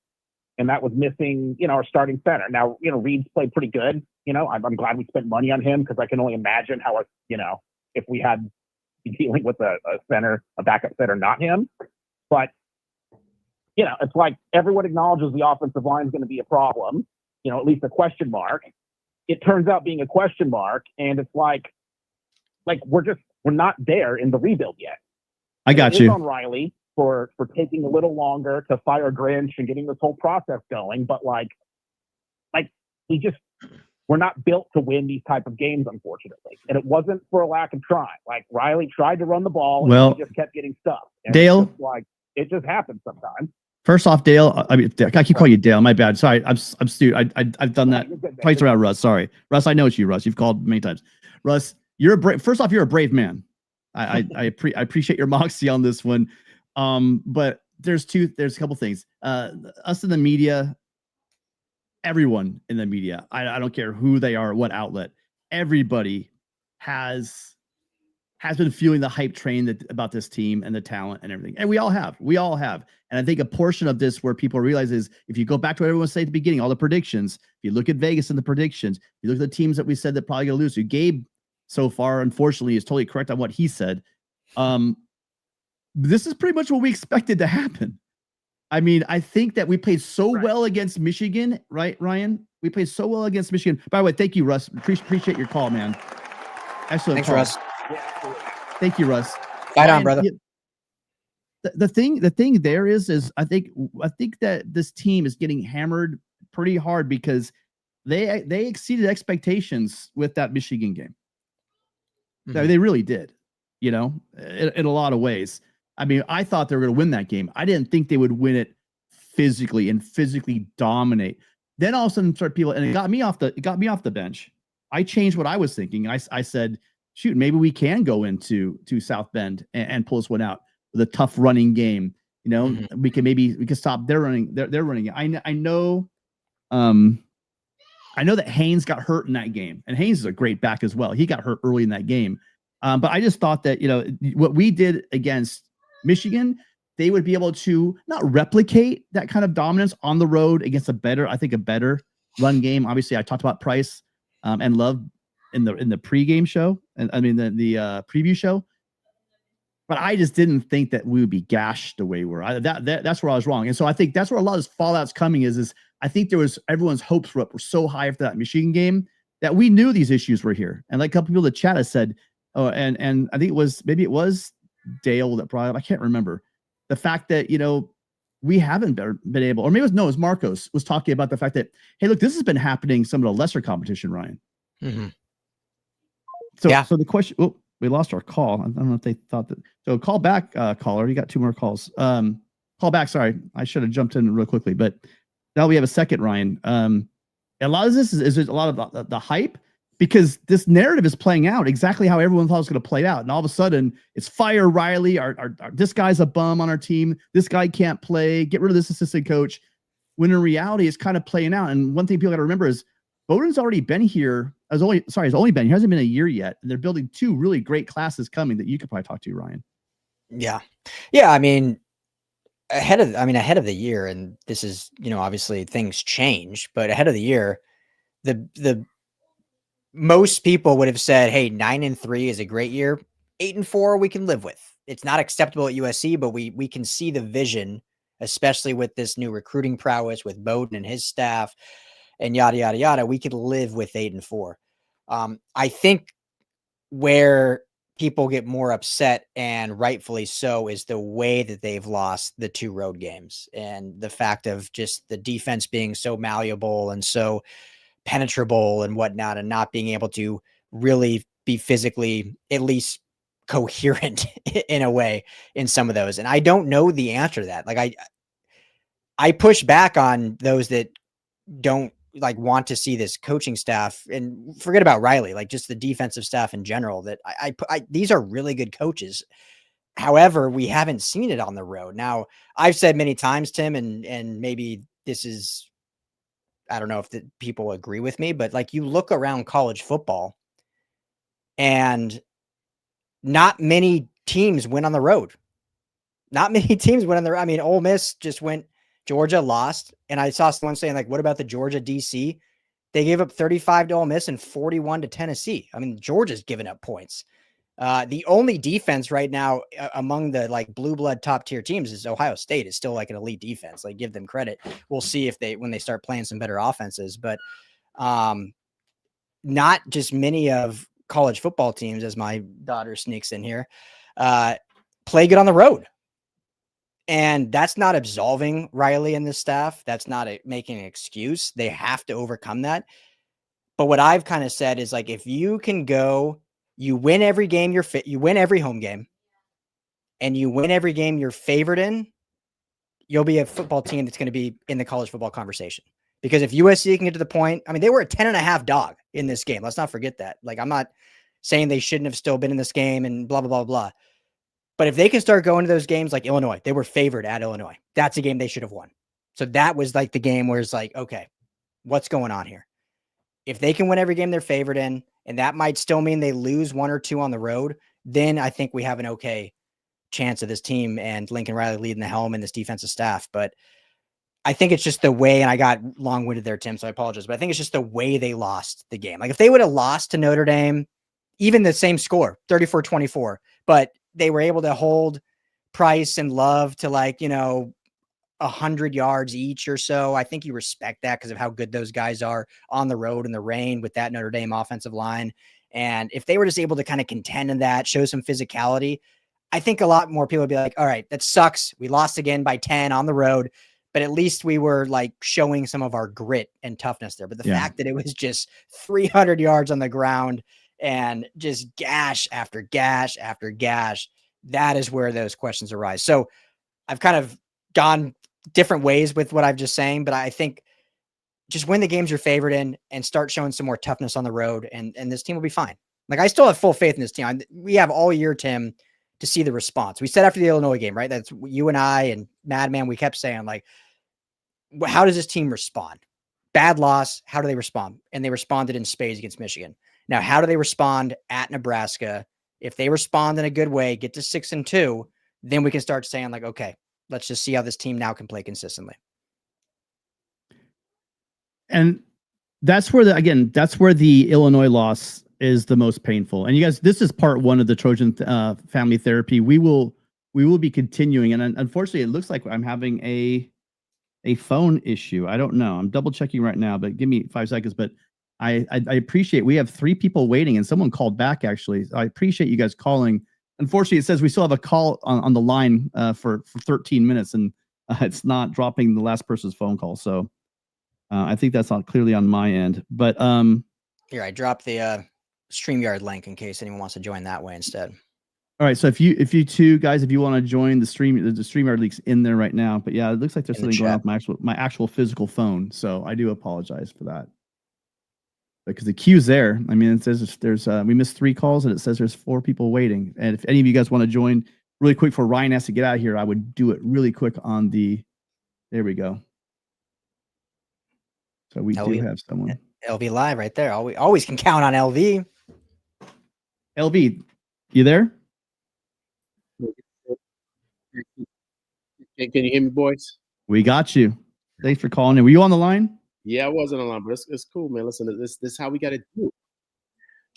and that was missing, our starting center. Now, Reed's played pretty good. I'm glad we spent money on him because I can only imagine how, if we had dealing with a backup center, not him. But, it's like everyone acknowledges the offensive line is going to be a problem, at least a question mark. It turns out being a question mark, and it's like we're not there in the rebuild yet. I got you. On Riley for taking a little longer to fire Grinch and getting this whole process going, but we're not built to win these type of games, unfortunately. And it wasn't for a lack of trying. Like Riley tried to run the ball, and he just kept getting stuffed. And Dale, it just happens sometimes. First off, Dale, I keep calling you Dale. My bad. Sorry, I'm stupid. I've done that twice around Russ. Sorry, Russ. I know it's you, Russ. You've called many times. Russ, you're a brave. First off, you're a brave man. I appreciate your moxie on this one. But there's a couple things. Us in the media, everyone in the media, I don't care who they are, what outlet, everybody has been feeling the hype train about this team and the talent and everything. And we all have. And I think a portion of this where people realize is if you go back to what everyone said at the beginning, all the predictions, if you look at Vegas and the predictions, you look at the teams that we said that probably going to lose. Gabe so far, unfortunately, is totally correct on what he said. This is pretty much what we expected to happen. I mean, I think that we played so well against Michigan, right, Ryan? We played so well against Michigan. By the way, thank you, Russ. Appreciate your call, man. Excellent. Thanks, call. Russ. Thank you, Russ. Fight on, brother. The thing there is I think that this team is getting hammered pretty hard because they exceeded expectations with that Michigan game. Mm-hmm. They really did, in a lot of ways. I mean, I thought they were going to win that game. I didn't think they would win it physically dominate. Then all of a sudden, and it got me off the bench. I changed what I was thinking. I said, shoot, maybe we can go into South Bend and pull this one out with a tough running game. Mm-hmm. we can stop their running. They're running. I know that Haynes got hurt in that game, and Haynes is a great back as well. He got hurt early in that game. But I just thought that, what we did against Michigan, they would be able to not replicate that kind of dominance on the road against a better run game. Obviously, I talked about Price and Love in the pregame show, and I mean the preview show. But I just didn't think that we would be gashed the way we were. That's where I was wrong. And so I think that's where a lot of this fallout's coming is I think everyone's hopes were so high after that Michigan game that we knew these issues were here. And like a couple people in the chat have said, and I think it was Dale that brought up, I can't remember, the fact that, we haven't been able, or maybe it was Marcos was talking about the fact that, hey, look, this has been happening some of the lesser competition, Ryan. Mm-hmm. So the question, we lost our call. I don't know if they thought that. So call back, caller. You got 2 more calls. Call back. Sorry, I should have jumped in real quickly, but now we have a second, Ryan. A lot of this is a lot of the hype, because this narrative is playing out exactly how everyone thought it was going to play out. And all of a sudden it's fire Riley. This guy's a bum on our team. This guy can't play. Get rid of this assistant coach. When in reality, it's kind of playing out. And one thing people got to remember is Bowdoin's already been here. He's only been, he hasn't been a year yet. And they're building 2 really great classes coming that you could probably talk to, Ryan. Yeah. Yeah. I mean, ahead of the year, and this is, obviously things change, but ahead of the year, the most people would have said, hey, 9-3 is a great year. 8-4 we can live with. It's not acceptable at USC, but we can see the vision, especially with this new recruiting prowess with Bowdoin and his staff and yada, yada, yada. We could live with 8-4. I think where people get more upset, and rightfully so, is the way that they've lost the 2 road games, and the fact of just the defense being so malleable and so penetrable and whatnot, and not being able to really be physically at least coherent in a way in some of those. And I don't know the answer to that. Like I push back on those that don't want to see this coaching staff, and forget about Riley, like just the defensive staff in general, that these are really good coaches. However, we haven't seen it on the road. Now, I've said many times, Tim, and maybe this is, I don't know if the people agree with me, but you look around college football and not many teams win on the road. Not many teams went on the, I mean, Ole Miss just went, Georgia lost. And I saw someone saying, what about the Georgia DC? They gave up 35 to Ole Miss and 41 to Tennessee. I mean, Georgia's given up points. The only defense right now among the blue blood top tier teams is Ohio State. Is still an elite defense. Give them credit. We'll see if when they start playing some better offenses, but not just many of college football teams, as my daughter sneaks in here, play good on the road. And that's not absolving Riley and the staff. That's not making an excuse. They have to overcome that. But what I've kind of said is if you can go, you win every game you win every home game, and you win every game you're favored in, you'll be a football team that's going to be in the college football conversation. Because if USC can get to the point, I mean, they were a 10.5 dog in this game. Let's not forget that. I'm not saying they shouldn't have still been in this game and blah, blah, blah, blah. But if they can start going to those games like Illinois, they were favored at Illinois. That's a game they should have won. So that was the game where it's okay, what's going on here? If they can win every game they're favored in, and that might still mean they lose 1 or 2 on the road, then I think we have an okay chance of this team and Lincoln Riley leading the helm and this defensive staff. But I think it's just the way, and I got long-winded there, Tim, so I apologize, but I think it's just the way they lost the game. If they would have lost to Notre Dame, even the same score, 34-24, but they were able to hold Price and Love to 100 yards each or so. I think you respect that because of how good those guys are on the road in the rain with that Notre Dame offensive line. And if they were just able to kind of contend in that, show some physicality, I think a lot more people would be all right, that sucks. We lost again by 10 on the road, but at least we were showing some of our grit and toughness there. But the fact that it was just 300 yards on the ground and just gash after gash after gash, that is where those questions arise. So I've kind of gone different ways with what I've just saying, but I think just win the games you're favored in and start showing some more toughness on the road, and this team will be fine. I still have full faith in this team. We have all year, Tim, to see the response. We said after the Illinois game, right? That's you and I and Madman. We kept saying how does this team respond? Bad loss. How do they respond? And they responded in spades against Michigan. Now, how do they respond at Nebraska? If they respond in a good way, get to 6-2, then we can start saying okay, let's just see how this team now can play consistently. And that's where the Illinois loss is the most painful. And you guys, this is part 1 of the Trojan Family Therapy. We will be continuing. And unfortunately, it looks like I'm having a phone issue. I don't know. I'm double checking right now, but give me 5 seconds. But I appreciate, we have 3 people waiting and someone called back actually. I appreciate you guys calling. Unfortunately, it says we still have a call on the line for 13 minutes, and It's not dropping the last person's phone call. So I think that's clearly on my end. But here, I dropped the StreamYard link in case anyone wants to join that way instead. All right, so if you two guys, if you want to join the StreamYard link's in there right now. But yeah, it looks like there's something going on with my actual physical phone. So I do apologize for that. Because the queue's there. I mean, it says there's we missed 3 calls and it says there's 4 people waiting. And if any of you guys want to join really quick for Ryan has to get out of here, I would do it really quick on the. There we go. So we do have someone. LV live right there. Always can count on LV. LV, you there? Can you hear me, boys? We got you. Thanks for calling in. Were you on the line? Yeah, I wasn't on the line, but it's cool, man. Listen, this is how we got to do it.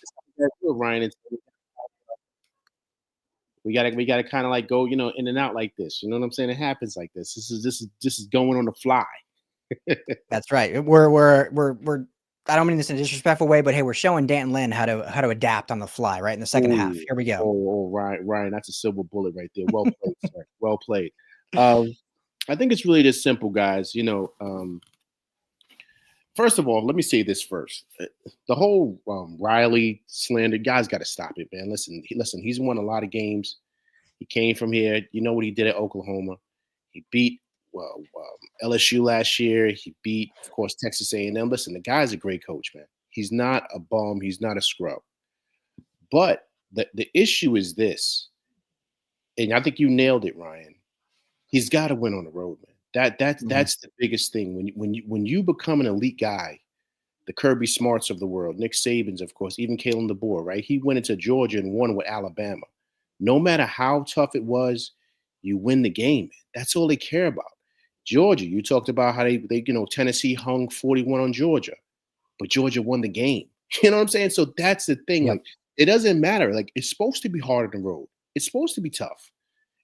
This is how we got to do it, Ryan. We got to kind of like go, in and out like this. You know what I'm saying? It happens like this. This is going on the fly. That's right. We're I don't mean this in a disrespectful way, but hey, we're showing Dan and Lynn how to adapt on the fly, right? In the second half. Here we go. Oh, Ryan, that's a silver bullet right there. Well played, sir. Well played. I think it's really this simple, guys. First of all, let me say this first. The whole Riley slander, guys got to stop it, man. Listen, he's won a lot of games. He came from here. You know what he did at Oklahoma. He beat LSU last year. He beat, of course, Texas A&M. Listen, the guy's a great coach, man. He's not a bum. He's not a scrub. But the issue is this, and I think you nailed it, Ryan. He's got to win on the road, man. That's the biggest thing. When you become an elite guy, the Kirby Smarts of the world, Nick Saban's, of course, even Kalen DeBoer, right? He went into Georgia and won with Alabama. No matter how tough it was, you win the game. That's all they care about. Georgia, you talked about how they Tennessee hung 41 on Georgia, but Georgia won the game. You know what I'm saying? So that's the thing. Yeah. Like, it doesn't matter. Like, it's supposed to be hard on the road. It's supposed to be tough.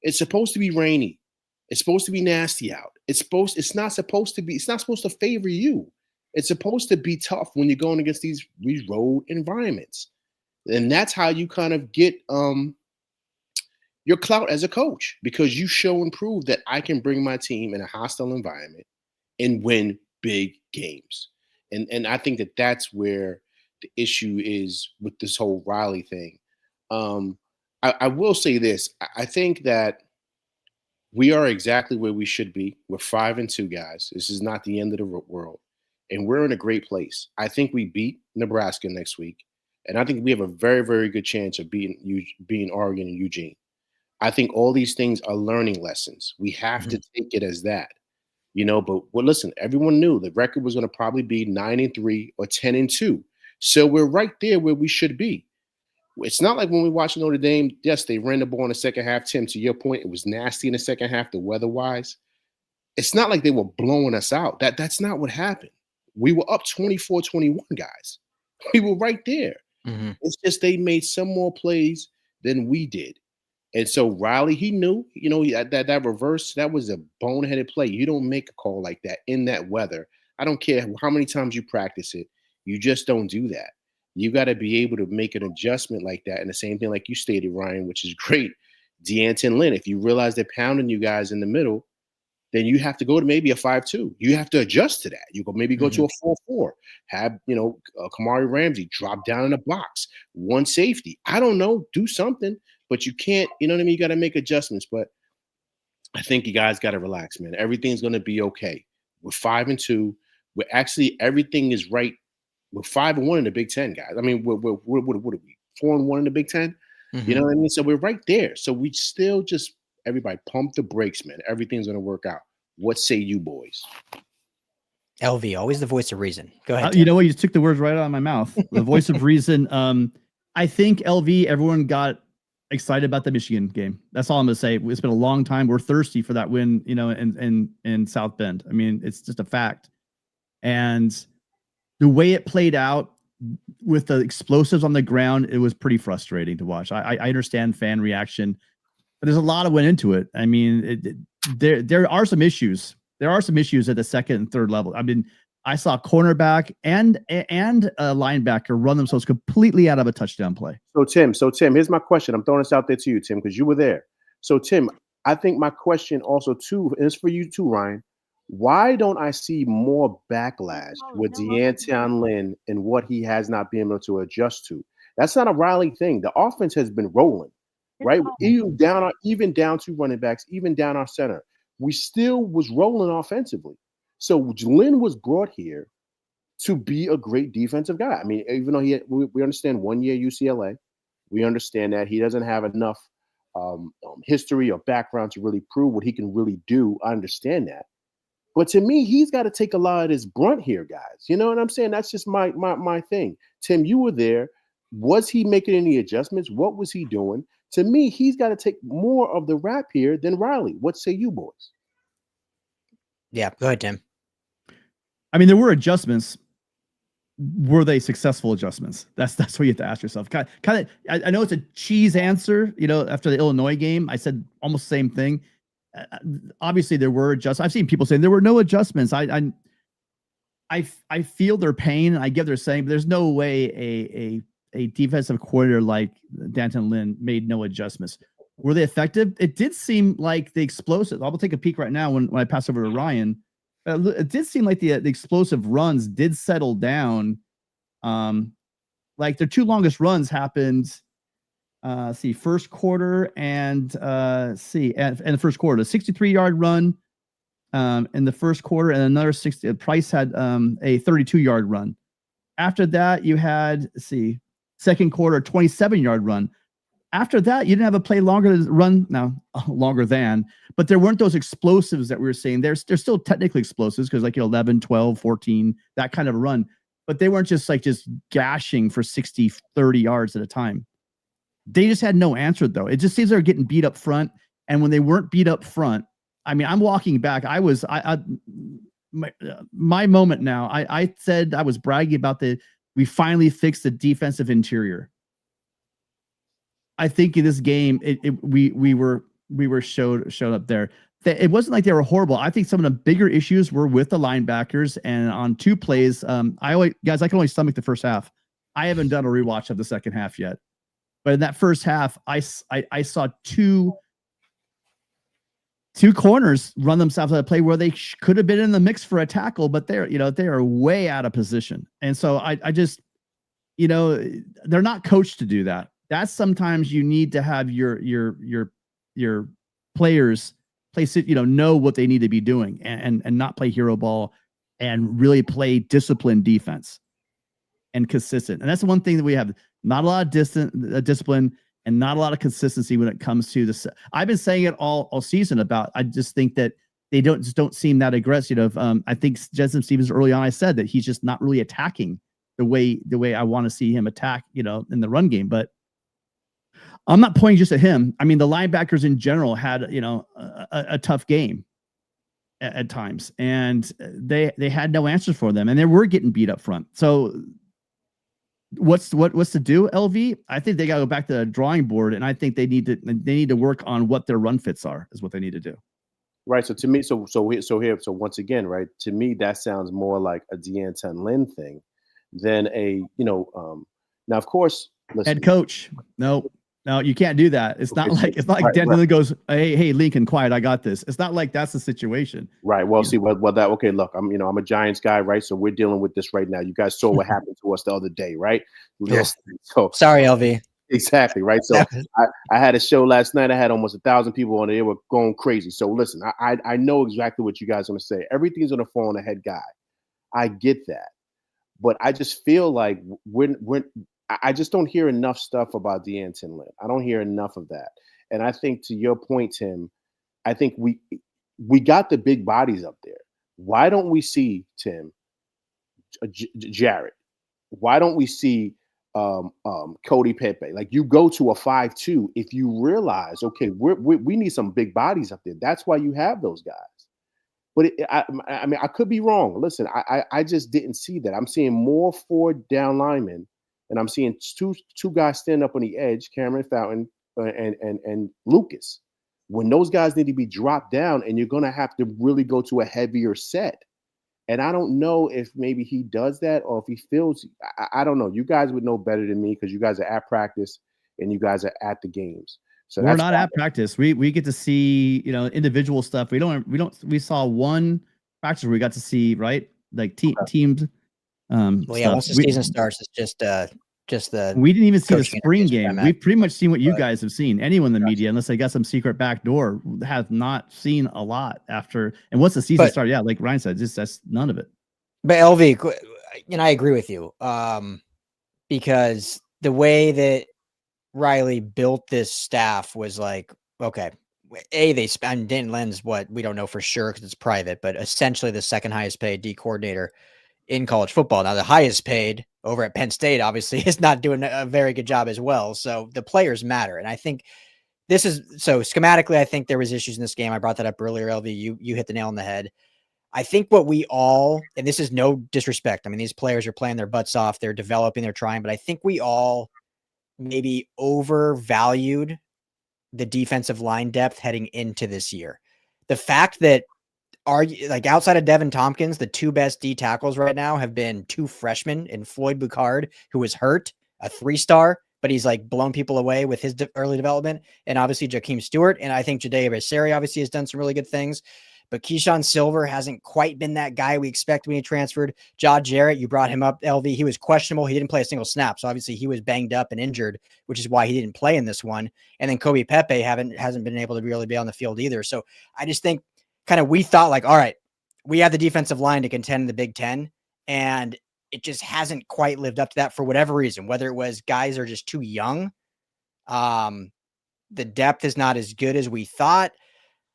It's supposed to be rainy. It's supposed to be nasty out. It's not supposed to favor you. It's supposed to be tough when you're going against these road environments. And that's how you kind of get your clout as a coach, because you show and prove that I can bring my team in a hostile environment and win big games. And I think that that's where the issue is with this whole Riley thing. I will say this. I think that we are exactly where we should be. We're 5-2, guys. This is not the end of the world. And we're in a great place. I think we beat Nebraska next week. And I think we have a very, very good chance of beating Oregon and Eugene. I think all these things are learning lessons. We have to take it as that, but listen, everyone knew the record was going to probably be 9-3 or 10-2. So we're right there where we should be. It's not like when we watch Notre Dame, yes, they ran the ball in the second half. Tim, to your point, it was nasty in the second half, the weather-wise. It's not like they were blowing us out. That's not what happened. We were up 24-21, guys. We were right there. Mm-hmm. It's just they made some more plays than we did. And so Riley, he knew, that reverse, that was a boneheaded play. You don't make a call like that in that weather. I don't care how many times you practice it. You just don't do that. You got to be able to make an adjustment like that. And the same thing like you stated, Ryan, which is great. Deanton and Lynn, if you realize they're pounding you guys in the middle, then you have to go to maybe a 5-2. You have to adjust to that. You go to a 4-4. Have, Kamari Ramsey drop down in the box. One safety. I don't know. Do something. But you can't, you know what I mean? You got to make adjustments. But I think you guys got to relax, man. Everything's going to be okay. We're 5-2. We're actually, everything is right. We're 5-1 in the Big Ten, guys. I mean, what are we? 4-1 in the Big Ten? Mm-hmm. You know what I mean? So we're right there. So we still just, everybody pump the brakes, man. Everything's going to work out. What say you boys? LV, always the voice of reason. Go ahead. You know what? You just took the words right out of my mouth. The voice of reason. I think LV, everyone got excited about the Michigan game. That's all I'm going to say. It's been a long time. We're thirsty for that win, in South Bend. I mean, it's just a fact. And the way it played out with the explosives on the ground, it was pretty frustrating to watch. I understand fan reaction, but there's a lot that went into it. I mean, there are some issues. There are some issues at the second and third level. I mean, I saw cornerback and a linebacker run themselves completely out of a touchdown play. So Tim, here's my question. I'm throwing this out there to you, Tim, because you were there. So Tim, I think my question also too is for you too, Ryan. Why don't I see more backlash with De'Anton Lynn and what he has not been able to adjust to? That's not a Riley thing. The offense has been rolling, right? Even down to running backs, even down our center. We still was rolling offensively. So Lynn was brought here to be a great defensive guy. I mean, even though we understand 1 year UCLA, we understand that he doesn't have enough history or background to really prove what he can really do. I understand that. But to me, he's got to take a lot of this brunt here, guys. You know what I'm saying? That's just my thing. Tim, you were there. Was he making any adjustments? What was he doing? To me, he's got to take more of the rap here than Riley. What say you, boys? Yeah, go ahead, Tim. I mean, there were adjustments. Were they successful adjustments? That's what you have to ask yourself. Kind of. I know it's a cheese answer. You know, after the Illinois game, I said almost the same thing. Obviously, there were adjustments. I've seen people saying there were no adjustments. I feel their pain. I get they're saying, but there's no way a defensive coordinator like De'Anton Lynn made no adjustments. Were they effective? It did seem like the explosive. I'll take a peek right now when I pass over to Ryan. It did seem like the explosive runs did settle down. Like their two longest runs happened. First quarter and the first quarter, a 63-yard run in the first quarter, and another 60. Price had a 32-yard run. After that, you had second quarter 27-yard run. After that, you didn't have a play longer than, but there weren't those explosives that we were saying. They're still technically explosives because 11, 12, 14, that kind of run, but they weren't just gashing for 60, 30 yards at a time. They just had no answer though. It just seems they're getting beat up front. And when they weren't beat up front, I mean, I'm walking back. My moment now, I said I was bragging about we finally fixed the defensive interior. I think in this game, we were showed up there. It wasn't like they were horrible. I think some of the bigger issues were with the linebackers, and on two plays, I can only stomach the first half. I haven't done a rewatch of the second half yet, but in that first half, I saw two corners run themselves out of play where they could have been in the mix for a tackle, but they are way out of position, and so I just they're not coached to do that. That's sometimes you need to have your players know what they need to be doing and not play hero ball and really play disciplined defense and consistent. And that's the one thing that we have not a lot of discipline and not a lot of consistency when it comes to this. I've been saying it all season about, I just think that they don't seem that aggressive. I think Jensen Stevens early on, I said that he's just not really attacking the way I want to see him attack, in the run game, but I'm not pointing just at him. I mean, the linebackers in general had, a tough game at times, and they had no answers for them, and they were getting beat up front. So what's to do, LV? I think they got to go back to the drawing board, and I think they need to work on what their run fits are, is what they need to do. Right. So to me, so once again, right, to me, that sounds more like a De'Anton Lynn thing than now, of course, listen, head coach. No, you can't do that. It's not like De'Anton Lynn goes, hey, Lincoln, quiet, I got this. It's not like that's the situation. Right. Well, look, I'm a Giants guy, right? So we're dealing with this right now. You guys saw what happened to us the other day, right? Yes. So sorry, LV. Exactly, right? So I had a show last night. I had almost 1,000 people on it. They were going crazy. So listen, I know exactly what you guys are going to say. Everything's going to fall on the head guy. I get that. But I just feel like I just don't hear enough stuff about De'Anton Lynn. I don't hear enough of that. And I think, to your point, Tim, I think we got the big bodies up there. Why don't we see, Tim, Jarrett? Why don't we see Cody Pepe? Like, you go to a 5-2 if you realize, okay, we need some big bodies up there. That's why you have those guys. But I mean, I could be wrong. Listen, I just didn't see that. I'm seeing more 4 down linemen, and I'm seeing two guys stand up on the edge, Cameron Fountain and Lucas. When those guys need to be dropped down, and you're going to have to really go to a heavier set. And I don't know if maybe he does that, or if he feels, I don't know. You guys would know better than me, because you guys are at practice and you guys are at the games. So we're that's not at practice. We get to see, individual stuff. We saw one practice where we got to see, right? Like teams. Well, yeah, Stuff. once the season starts, it's just the We didn't even see the coaching spring interviews, which game. I'm at. We've pretty much seen what you But- guys have seen. Anyone in the media, unless they got some secret back door, have not seen a lot after. And once the season started, yeah, like Ryan said, that's none of it. But LV, I agree with you. Because the way that Riley built this staff was like, okay, they spent Dan Lynn's what we don't know for sure because it's private, but essentially the second highest paid D coordinator in college football. Now the highest paid over at Penn State obviously is not doing a very good job as well. So the players matter. And I think this is so schematically, I think there was issues in this game. I brought that up earlier, LV. You hit the nail on the head. I think what we all, and this is no disrespect. I mean, these players are playing their butts off. They're developing, they're trying, but I think we all maybe overvalued the defensive line depth heading into this year. The fact that outside of Devin Tompkins, the two best D tackles right now have been two freshmen in Floyd Boucard, who was hurt, a 3-star, but he's like blown people away with his early development, and obviously Jakeem Stewart. And I think Jadaea Becerra obviously has done some really good things. But Keyshawn Silver hasn't quite been that guy we expected when he transferred. John Jarrett, you brought him up, LV. He was questionable. He didn't play a single snap. So obviously he was banged up and injured, which is why he didn't play in this one. And then Kobe Pepe hasn't been able to really be on the field either. So I just think kind of we thought like, all right, we have the defensive line to contend in the Big Ten. And it just hasn't quite lived up to that for whatever reason, whether it was guys are just too young. The depth is not as good as we thought,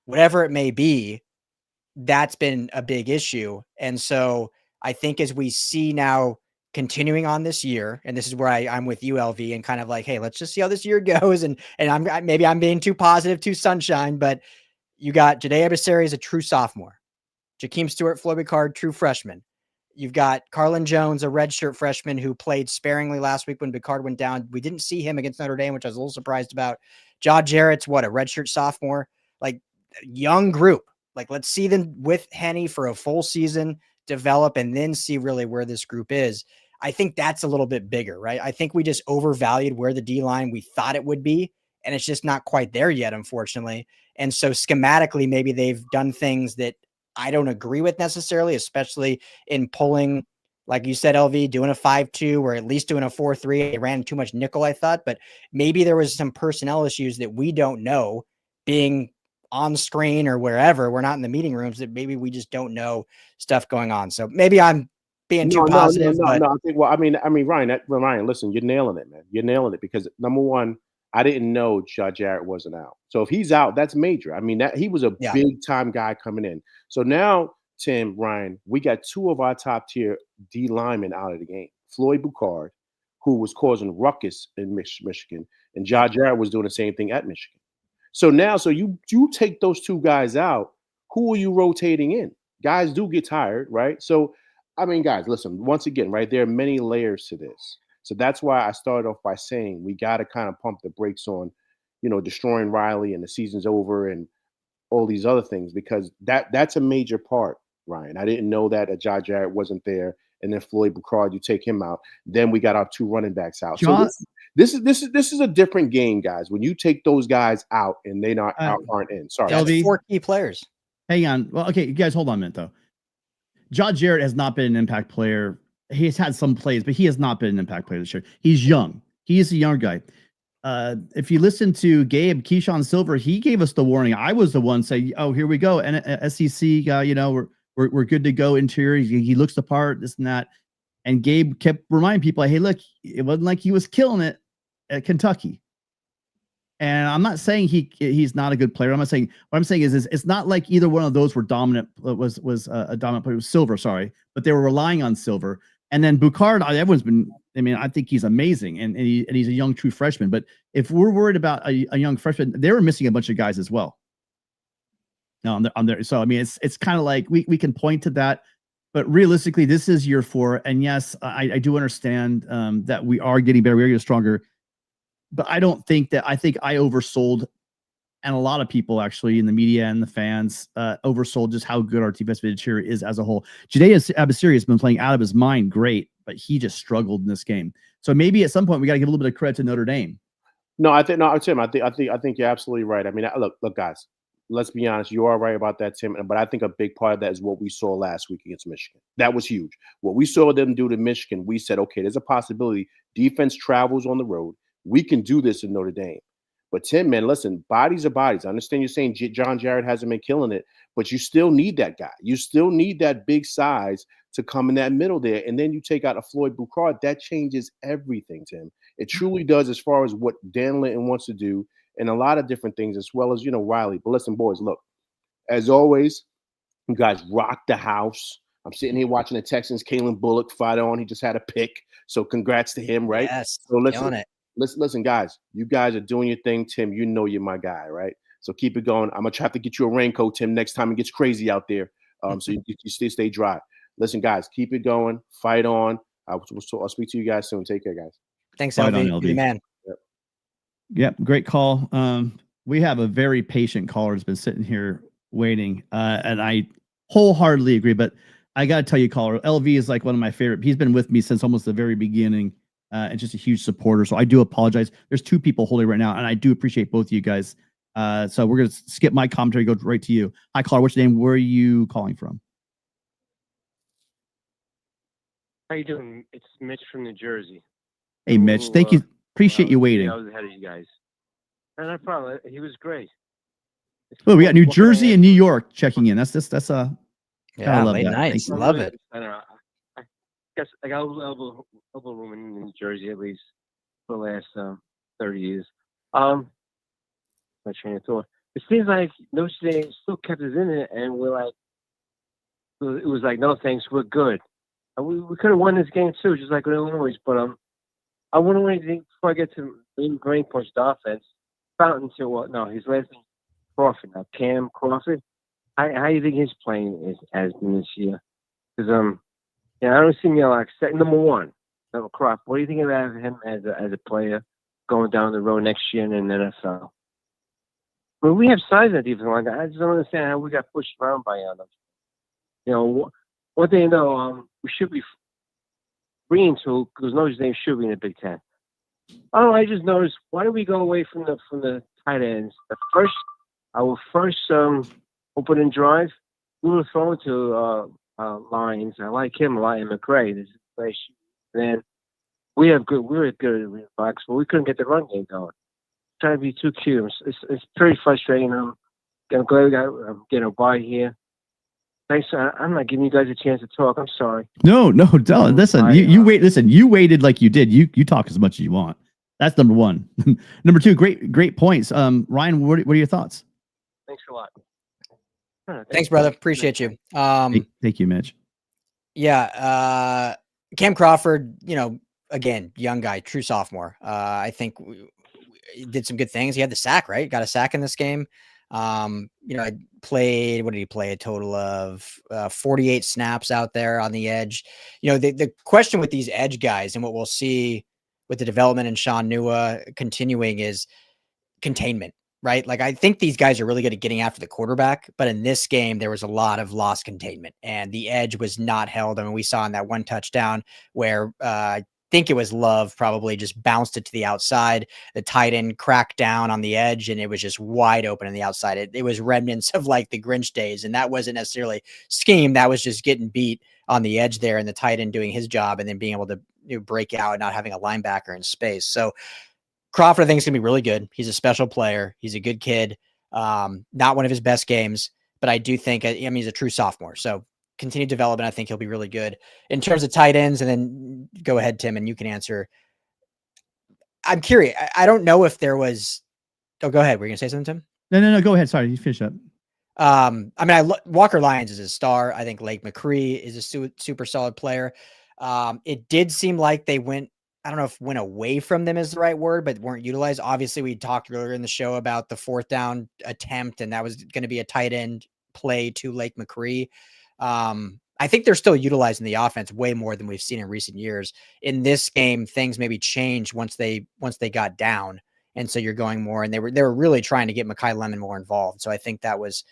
whatever it may be. That's been a big issue. And so I think as we see now continuing on this year, and this is where I'm with you, LV, and kind of like, hey, let's just see how this year goes. And maybe I'm being too positive, too sunshine, but you got Jadaea Becerra is a true sophomore. Jakeem Stewart, Floyd Boucard, true freshman. You've got Carlin Jones, a redshirt freshman who played sparingly last week when Boucard went down. We didn't see him against Notre Dame, which I was a little surprised about. John Jarrett's a redshirt sophomore, like young group. Like, let's see them with Henny for a full season, develop, and then see really where this group is. I think that's a little bit bigger, right? I think we just overvalued where the D-line we thought it would be, and it's just not quite there yet, unfortunately. And so schematically, maybe they've done things that I don't agree with necessarily, especially in pulling, like you said, LV, doing a 5-2 or at least doing a 4-3. They ran too much nickel, I thought, but maybe there was some personnel issues that we don't know being on screen or wherever. We're not in the meeting rooms, that maybe we just don't know stuff going on. So maybe I'm being too positive. No. I think, Ryan, listen, you're nailing it, man. You're nailing it because number one, I didn't know John Jarrett wasn't out. So if he's out, that's major. I mean, that he was a big time guy coming in. So now, Tim, Ryan, we got two of our top tier D linemen out of the game. Floyd Boucard, who was causing ruckus in Michigan, and John Jarrett was doing the same thing at Michigan. So now, you take those two guys out, who are you rotating in? Guys do get tired, right? So, I mean, guys, listen, once again, right, there are many layers to this. So that's why I started off by saying we got to kind of pump the brakes on, destroying Riley and the season's over and all these other things, because that's a major part, Ryan. I didn't know that John Jarrett wasn't there. And then Floyd Boucard, you take him out. Then we got our two running backs out. So this is a different game, guys. When you take those guys out and they aren't in. Sorry, LV, 4 key players. Hang on. Well, okay, you guys, hold on a minute though. John Jarrett has not been an impact player. He's had some plays, but he has not been an impact player this year. He's young. He is a young guy. If you listen to Gabe, Keyshawn Silver, he gave us the warning. I was the one saying, "Oh, here we go." And SEC guy, we're good to go interior. He looks the part, this and that. And Gabe kept reminding people, "Hey, look, it wasn't like he was killing it at Kentucky." And I'm not saying he's not a good player. I'm not saying, what I'm saying is it's not like either one of those were dominant. Was a dominant player. It was Silver, sorry, but they were relying on Silver. And then Boucard, everyone's been. I mean, I think he's amazing, and he's a young true freshman. But if we're worried about a young freshman, they were missing a bunch of guys as well. No, on there. So I mean, it's kind of like we can point to that, but realistically, this is year 4. And yes, I do understand that we are getting better, we are getting stronger. But I don't think that. I think I oversold, and a lot of people actually in the media and the fans oversold just how good our defensive interior is as a whole. Jadaea Becerra has been playing out of his mind, great, but he just struggled in this game. So maybe at some point we got to give a little bit of credit to Notre Dame. No, I think no, Tim. I think you're absolutely right. I mean, look, guys. Let's be honest. You are right about that, Tim. But I think a big part of that is what we saw last week against Michigan. That was huge. What we saw them do to Michigan, we said, okay, there's a possibility. Defense travels on the road. We can do this in Notre Dame. But Tim, man, listen, bodies are bodies. I understand you're saying John Jarrett hasn't been killing it, but you still need that guy. You still need that big size to come in that middle there. And then you take out a Floyd Boucard. That changes everything, Tim. It truly does, as far as what Dan Linton wants to do and a lot of different things, as well as, Riley. But listen, boys, look, as always, you guys rock the house. I'm sitting here watching the Texans. Kalen Bullock fight on. He just had a pick. So congrats to him, right? Yes, So killing it. listen, guys. You guys are doing your thing, Tim. You know you're my guy, right? So keep it going. I'm going to try to get you a raincoat, Tim, next time it gets crazy out there, so you stay dry. Listen, guys, keep it going. Fight on. I'll speak to you guys soon. Take care, guys. Thanks, Fight on, LV. LV. You're the man. Yep, great call. We have a very patient caller who's been sitting here waiting, and I wholeheartedly agree. But I got to tell you, caller, LV is like one of my favorite. He's been with me since almost the very beginning, and just a huge supporter. So I do apologize. There's two people holding right now, and I do appreciate both of you guys. So we're gonna skip my commentary, go right to you. Hi, caller. What's your name? Where are you calling from? How you doing? It's Mitch from New Jersey. Hey, Mitch. Thank you. Appreciate you waiting. I was ahead of you guys. No problem. He was great. Oh, we got New Jersey and New York checking in. That's I Yeah, love late that. nights. Thank you. Love it. I don't know. I guess I got a little elbow room in New Jersey, at least for the last 30 years. My train of thought. It seems like Notre Dame still kept us in it, and we're like, it was like, no thanks, we're good. And we could have won this game too, just like with Illinois. But I wonder what anything before I get to brain push the offense. Fountain to his last name Crawford now, Cam Crawford. How do you think his playing has been this year? Because I don't see me like number one, Crawford. What do you think about him as a player going down the road next year in the NFL? Well, we have size at defense line. I just don't understand how we got pushed around by them. One thing we should be bringing to, because Notre Dame should be in the Big Ten. I just noticed, why do we go away from the tight ends? Our first opening drive, we were throwing to Lyons. I like him a lot, and McRae. This is great. Then we were good at box, but we couldn't get the run game going. Trying to be too cute. It's pretty frustrating. I'm glad we got getting a bye here. Thanks. I'm not giving you guys a chance to talk. I'm sorry. No, don't listen. You wait. Listen, you waited like you did. You talk as much as you want. That's number one. Number two, great points. Ryan, what are your thoughts? Thanks a lot. Thanks, brother. Appreciate you. Thank you, Mitch. Yeah. Cam Crawford, again, young guy, true sophomore. I think he did some good things. He had the sack, right? Got a sack in this game. I played, what did he play? A total of 48 snaps out there on the edge. The question with these edge guys and what we'll see with the development in Sean Nua continuing is containment, right? Like, I think these guys are really good at getting after the quarterback, but in this game, there was a lot of lost containment and the edge was not held. I mean, we saw in that one touchdown where, I think it was Love probably just bounced it to the outside. The tight end cracked down on the edge and it was just wide open on the outside. It was remnants of like the Grinch days. And that wasn't necessarily scheme. That was just getting beat on the edge there and the tight end doing his job and then being able to break out and not having a linebacker in space. So Crawford, I think, is going to be really good. He's a special player. He's a good kid. Not one of his best games, but I do think, he's a true sophomore. So continued development, I think he'll be really good. In terms of tight ends, and then go ahead, Tim, and you can answer. I'm curious. I don't know if there was. Oh, go ahead. Were you going to say something, Tim? No. Go ahead. Sorry, you finish up. Walker Lyons is a star. I think Lake McCree is a super solid player. It did seem like they went. I don't know if went away from them is the right word, but weren't utilized. Obviously, we talked earlier in the show about the 4th down attempt, and that was going to be a tight end play to Lake McCree. I think they're still utilizing the offense way more than we've seen in recent years. In this game, things maybe changed once they got down. And so you're going more, and they were really trying to get Mekhi Lemon more involved. So I think that was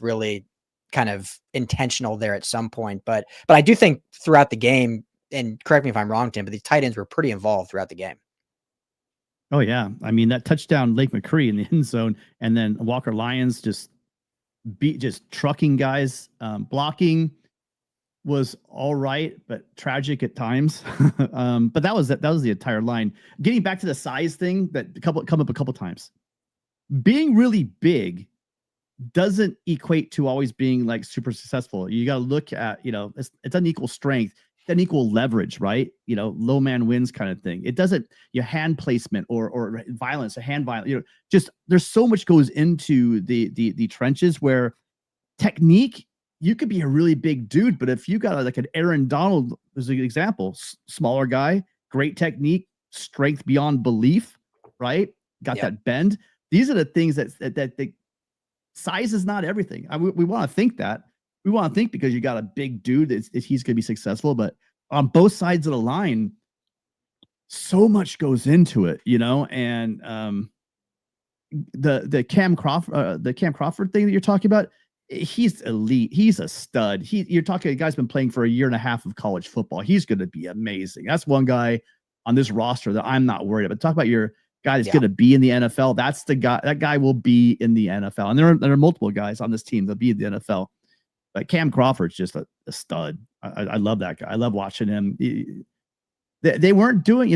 really kind of intentional there at some point. But I do think throughout the game, and correct me if I'm wrong, Tim, but the tight ends were pretty involved throughout the game. Oh yeah, I mean that touchdown Lake McCree in the end zone, and then Walker Lyons just trucking guys. Blocking was all right, but tragic at times. But that was the entire line. Getting back to the size thing that come up a couple times. Being really big doesn't equate to always being like super successful. You got to look at, it's unequal strength, unequal leverage, right? Low man wins kind of thing. It doesn't, your hand placement or violence, hand violence, just there's so much goes into the trenches where technique, you could be a really big dude, but if you got like an Aaron Donald as an example, smaller guy, great technique, strength beyond belief, right? Got that bend. These are the things that the size is not everything. We want to think that. We want to think because you got a big dude that he's going to be successful, but on both sides of the line, so much goes into it, and the Cam Crawford thing that you're talking about, he's elite. He's a stud. You're talking a guy's been playing for a year and a half of college football. He's going to be amazing. That's one guy on this roster that I'm not worried about. Talk about your guy that's going to be in the NFL. That's the guy. That guy will be in the NFL. And there are multiple guys on this team that'll be in the NFL. But Cam Crawford's just a stud. I love that guy. I love watching him. They weren't doing,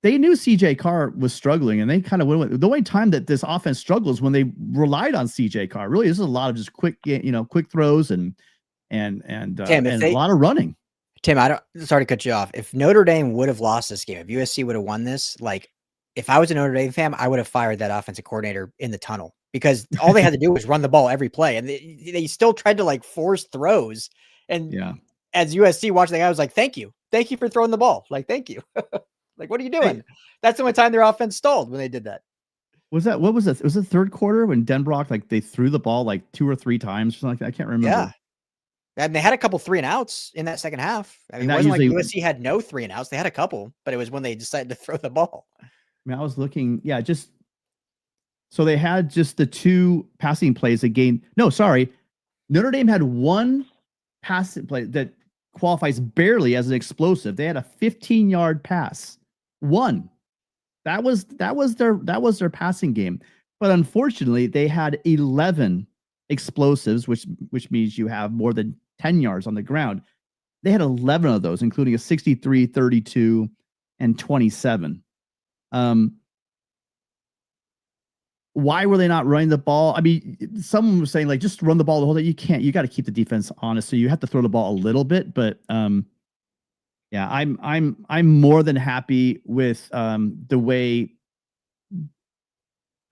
they knew CJ Carr was struggling, and they kind of went with the only time that this offense struggles when they relied on CJ Carr. Really, this is a lot of just quick throws and Tim, a lot of running. Tim, sorry to cut you off. If Notre Dame would have lost this game, if USC would have won this, like if I was a Notre Dame fan, I would have fired that offensive coordinator in the tunnel because all they had to do was run the ball every play, and they still tried to like force throws. And as USC watching the guy, I was like, thank you for throwing the ball. Like, thank you. Like, what are you doing? Hey, that's the only time their offense stalled when they did that. What was it? Was it third quarter when Denbrock, like they threw the ball like 2 or 3 times or something like that? I can't remember. Yeah. And they had a couple 3-and-outs in that second half. I mean, it wasn't like USC had no 3-and-outs. They had a couple, but it was when they decided to throw the ball. I mean, I was looking, so they had just the 2 passing plays a game. No, sorry. Notre Dame had 1 passing play that qualifies barely as an explosive. They had a 15-yard pass. 1. That was their passing game. But unfortunately, they had 11 explosives, which means you have more than 10 yards on the ground. They had 11 of those, including a 63, 32, and 27. Why were they not running the ball? I mean, someone was saying like just run the ball the whole day. You can't. You got to keep the defense honest. So you have to throw the ball a little bit, but yeah, I'm more than happy with the way.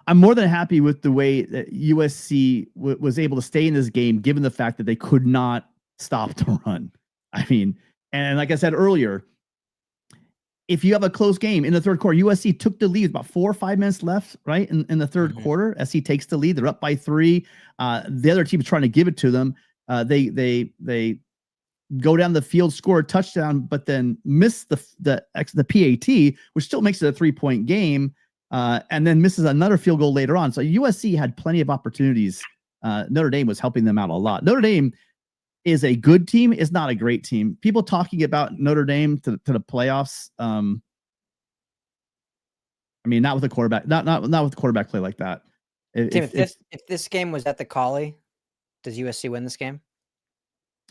I'm more than happy with the way that USC was able to stay in this game, given the fact that they could not stop the run. I mean, and like I said earlier, if you have a close game in the third quarter, USC took the lead, about 4 or 5 minutes left, right? In the third quarter, SC takes the lead. They're up by 3. The other team is trying to give it to them. They go down the field, score a touchdown, but then miss the PAT, which still makes it a 3-point game, and then misses another field goal later on. So USC had plenty of opportunities. Notre Dame was helping them out a lot. Notre Dame is a good team, is not a great team. People talking about Notre Dame to the playoffs. I mean, not with a quarterback, not with quarterback play like that. If this game was at the Collie, does USC win this game?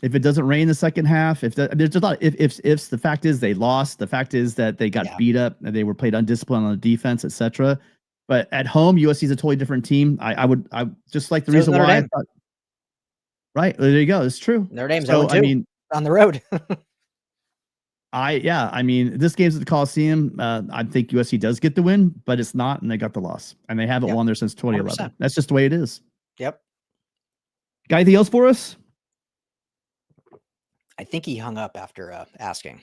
If it doesn't rain the second half, there's a lot of ifs. The fact is they lost. The fact is that they got beat up and they were played undisciplined on the defense, etc. But at home, USC is a totally different team. I just like the reason why. I thought, right there you go. It's true. Notre Dame's 0-2 I mean, on the road. I mean, this game's at the Coliseum. I think USC does get the win, but it's not, and they got the loss, and they haven't won there since 2011. 100%. That's just the way it is. Yep. Got anything else for us? I think he hung up after asking.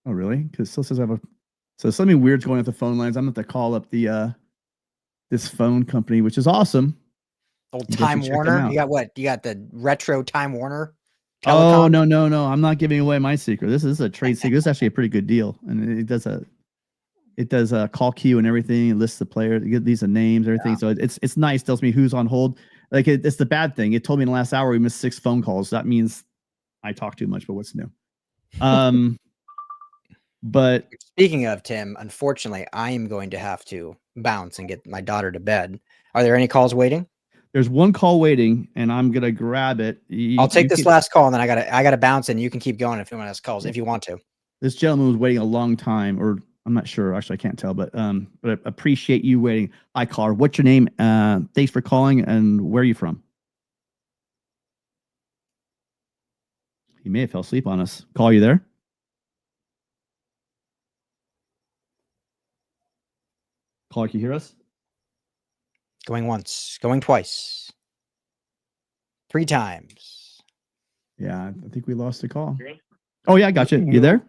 Oh, really? Because still says I have so something weird's going at the phone lines. I'm going to have to call up the this phone company, which is awesome. Old Time Warner. You got what? You got the retro Time Warner. Telecom? Oh, no. I'm not giving away my secret. This is a trade secret. This is actually a pretty good deal. And it does a call queue and everything. It lists the player. These are names, everything. So it's nice. Tells me who's on hold. Like it's the bad thing. It told me in the last hour we missed 6 phone calls. That means I talk too much, but what's new? But Speaking of Tim, unfortunately, I am going to have to bounce and get my daughter to bed. Are there any calls waiting? there's one call waiting, and I'm gonna grab it. I'll take this last call, and then I gotta bounce, and you can keep going if anyone has calls if you want to. This gentleman was waiting a long time, or I'm not sure. Actually, I can't tell, but I appreciate you waiting. Hi, caller. What's your name? Thanks for calling, and where are you from? He may have fell asleep on us. Call, you there? Caller, can you hear us? Going once, going twice, 3 times. Yeah, I think we lost the call. Oh yeah, I got you. You there?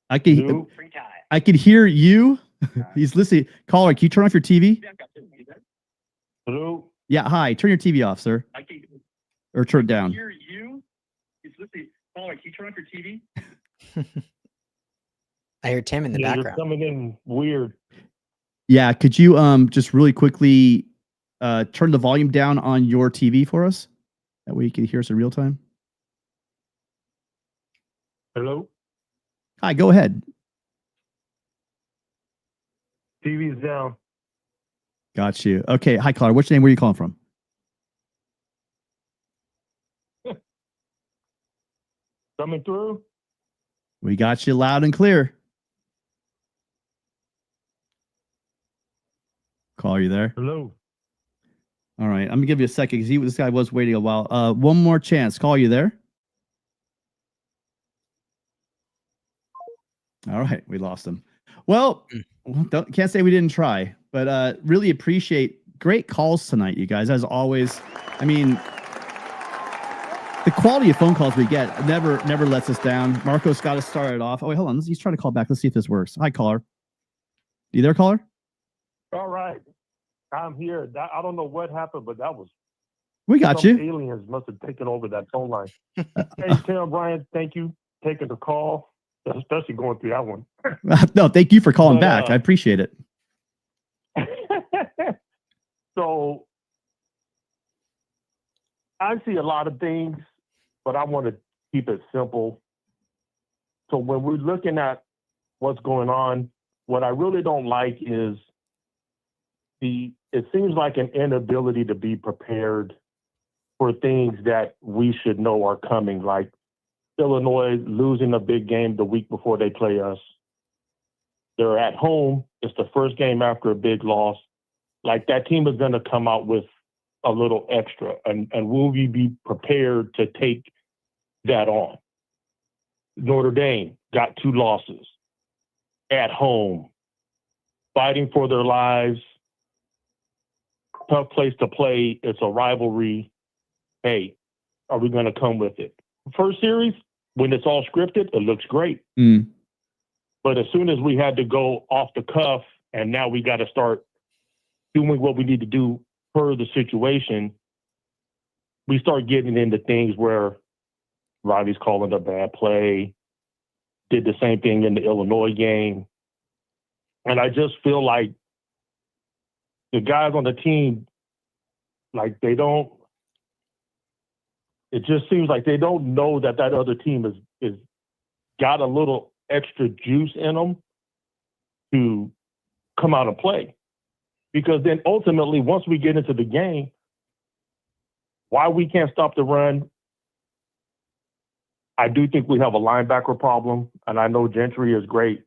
I can hear you. He's listening. Caller, can you turn off your TV? Hello. Yeah, hi. Turn your TV off, sir. Or turn it down. Hear you? He's listening. Caller, can you turn off your TV? I hear Tim in the You're background. coming in weird. Yeah, could you just really quickly turn the volume down on your TV for us? That way you can hear us in real time. Hello. Hi, go ahead. TV's down. Got you. Okay, hi, caller. What's your name? Where are you calling from? Coming through. We got you loud and clear. Call, you there? Hello. All right, I'm gonna give you a second because this guy was waiting a while. One more chance. Call, you there? All right, we lost him. Well, can't say we didn't try, but really appreciate great calls tonight, you guys. As always, I mean, the quality of phone calls we get never lets us down. Marco's got us started off. Oh wait, hold on. He's trying to call back. Let's see if this works. Hi, caller. You there, caller? All right. I'm here. I don't know what happened, but that was. We got some you. Aliens must have taken over that phone line. Hey, Tim, Brian, thank you for taking the call, especially going through that one. No, thank you for calling back. I appreciate it. So I see a lot of things, but I want to keep it simple. So when we're looking at what's going on, what I really don't like is it seems like an inability to be prepared for things that we should know are coming, like Illinois losing a big game the week before they play us. They're at home. It's the first game after a big loss. Like, that team is going to come out with a little extra. And will we be prepared to take that on? Notre Dame got 2 losses at home, fighting for their lives. Tough place to play. It's a rivalry. Hey, are we going to come with it? First series, when it's all scripted, it looks great. But as soon as we had to go off the cuff and now we got to start doing what we need to do per the situation, we start getting into things where Riley's calling a bad play, did the same thing in the Illinois game. And I just feel like the guys on the team, like, it just seems like they don't know that other team is got a little extra juice in them to come out and play. Because then ultimately, once we get into the game, why we can't stop the run, I do think we have a linebacker problem. And I know Gentry is great.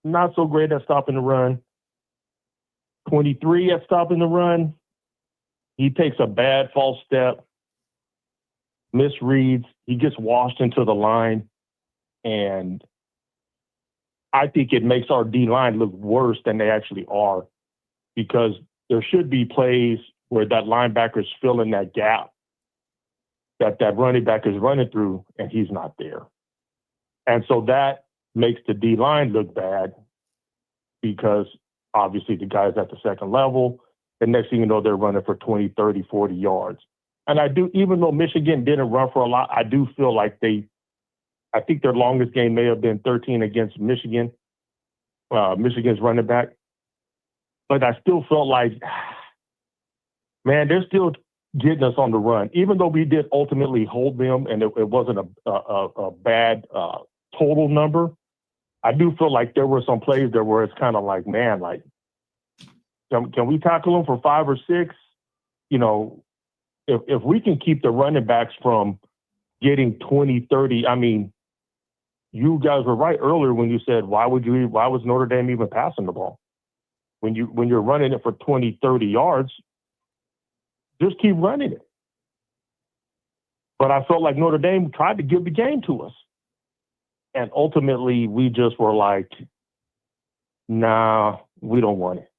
Not so great at stopping the run. 23 at stopping the run. He takes a bad false step, misreads. He gets washed into the line. And I think it makes our D-line look worse than they actually are, because there should be plays where that linebacker is filling that gap that running back is running through, and he's not there. And so that makes the D-line look bad, because obviously the guys at the second level, the next thing you know, they're running for 20, 30, 40 yards. And I do, even though Michigan didn't run for a lot, I do feel like I think their longest game may have been 13 against Michigan, Michigan's running back. But I still felt like, man, they're still getting us on the run, even though we did ultimately hold them, and it wasn't a bad total number, I do feel like there were some plays there where it's kind of like, man, like, can we tackle them for 5 or 6? You know, if we can keep the running backs from getting 20, 30, I mean, you guys were right earlier when you said, why was Notre Dame even passing the ball? When you're running it for 20, 30 yards, just keep running it. But I felt like Notre Dame tried to give the game to us. And ultimately, we just were like, nah, we don't want it.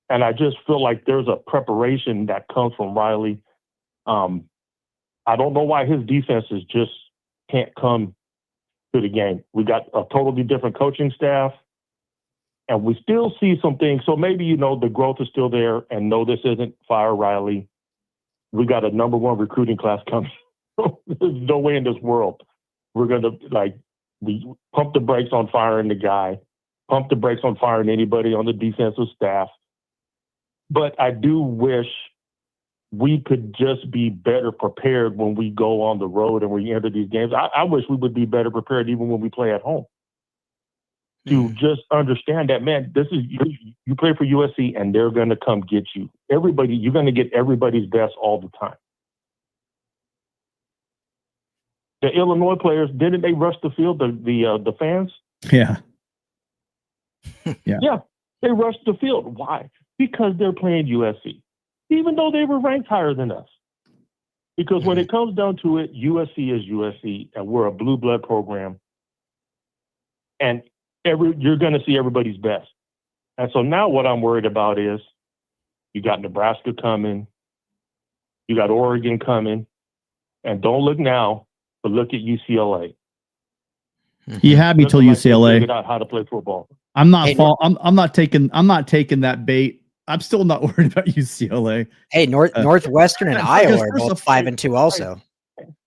And I just feel like there's a preparation that comes from Riley. I don't know why his defenses just can't come to the game. We got a totally different coaching staff, and we still see some things. So maybe, you know, the growth is still there, and no, this isn't fire Riley. We got a number 1 recruiting class coming. There's no way in this world we're going to pump the brakes on firing the guy, pump the brakes on firing anybody on the defensive staff. But I do wish we could just be better prepared when we go on the road and we enter these games. I wish we would be better prepared even when we play at home. To just understand that, man, this is you play for USC and they're going to come get you. You're going to get everybody's best all the time. The Illinois players, didn't they rush the field, the fans? Yeah. Yeah, they rushed the field. Why? Because they're playing USC, even though they were ranked higher than us. Because when it comes down to it, USC is USC, and we're a blue blood program. And you're going to see everybody's best. And so now what I'm worried about is you got Nebraska coming, you got Oregon coming, and don't look now, but look at UCLA. You had me till UCLA. Figured out how to play football. I'm not taking that bait. I'm still not worried about UCLA. Hey, Northwestern and Iowa are both 5-2 also.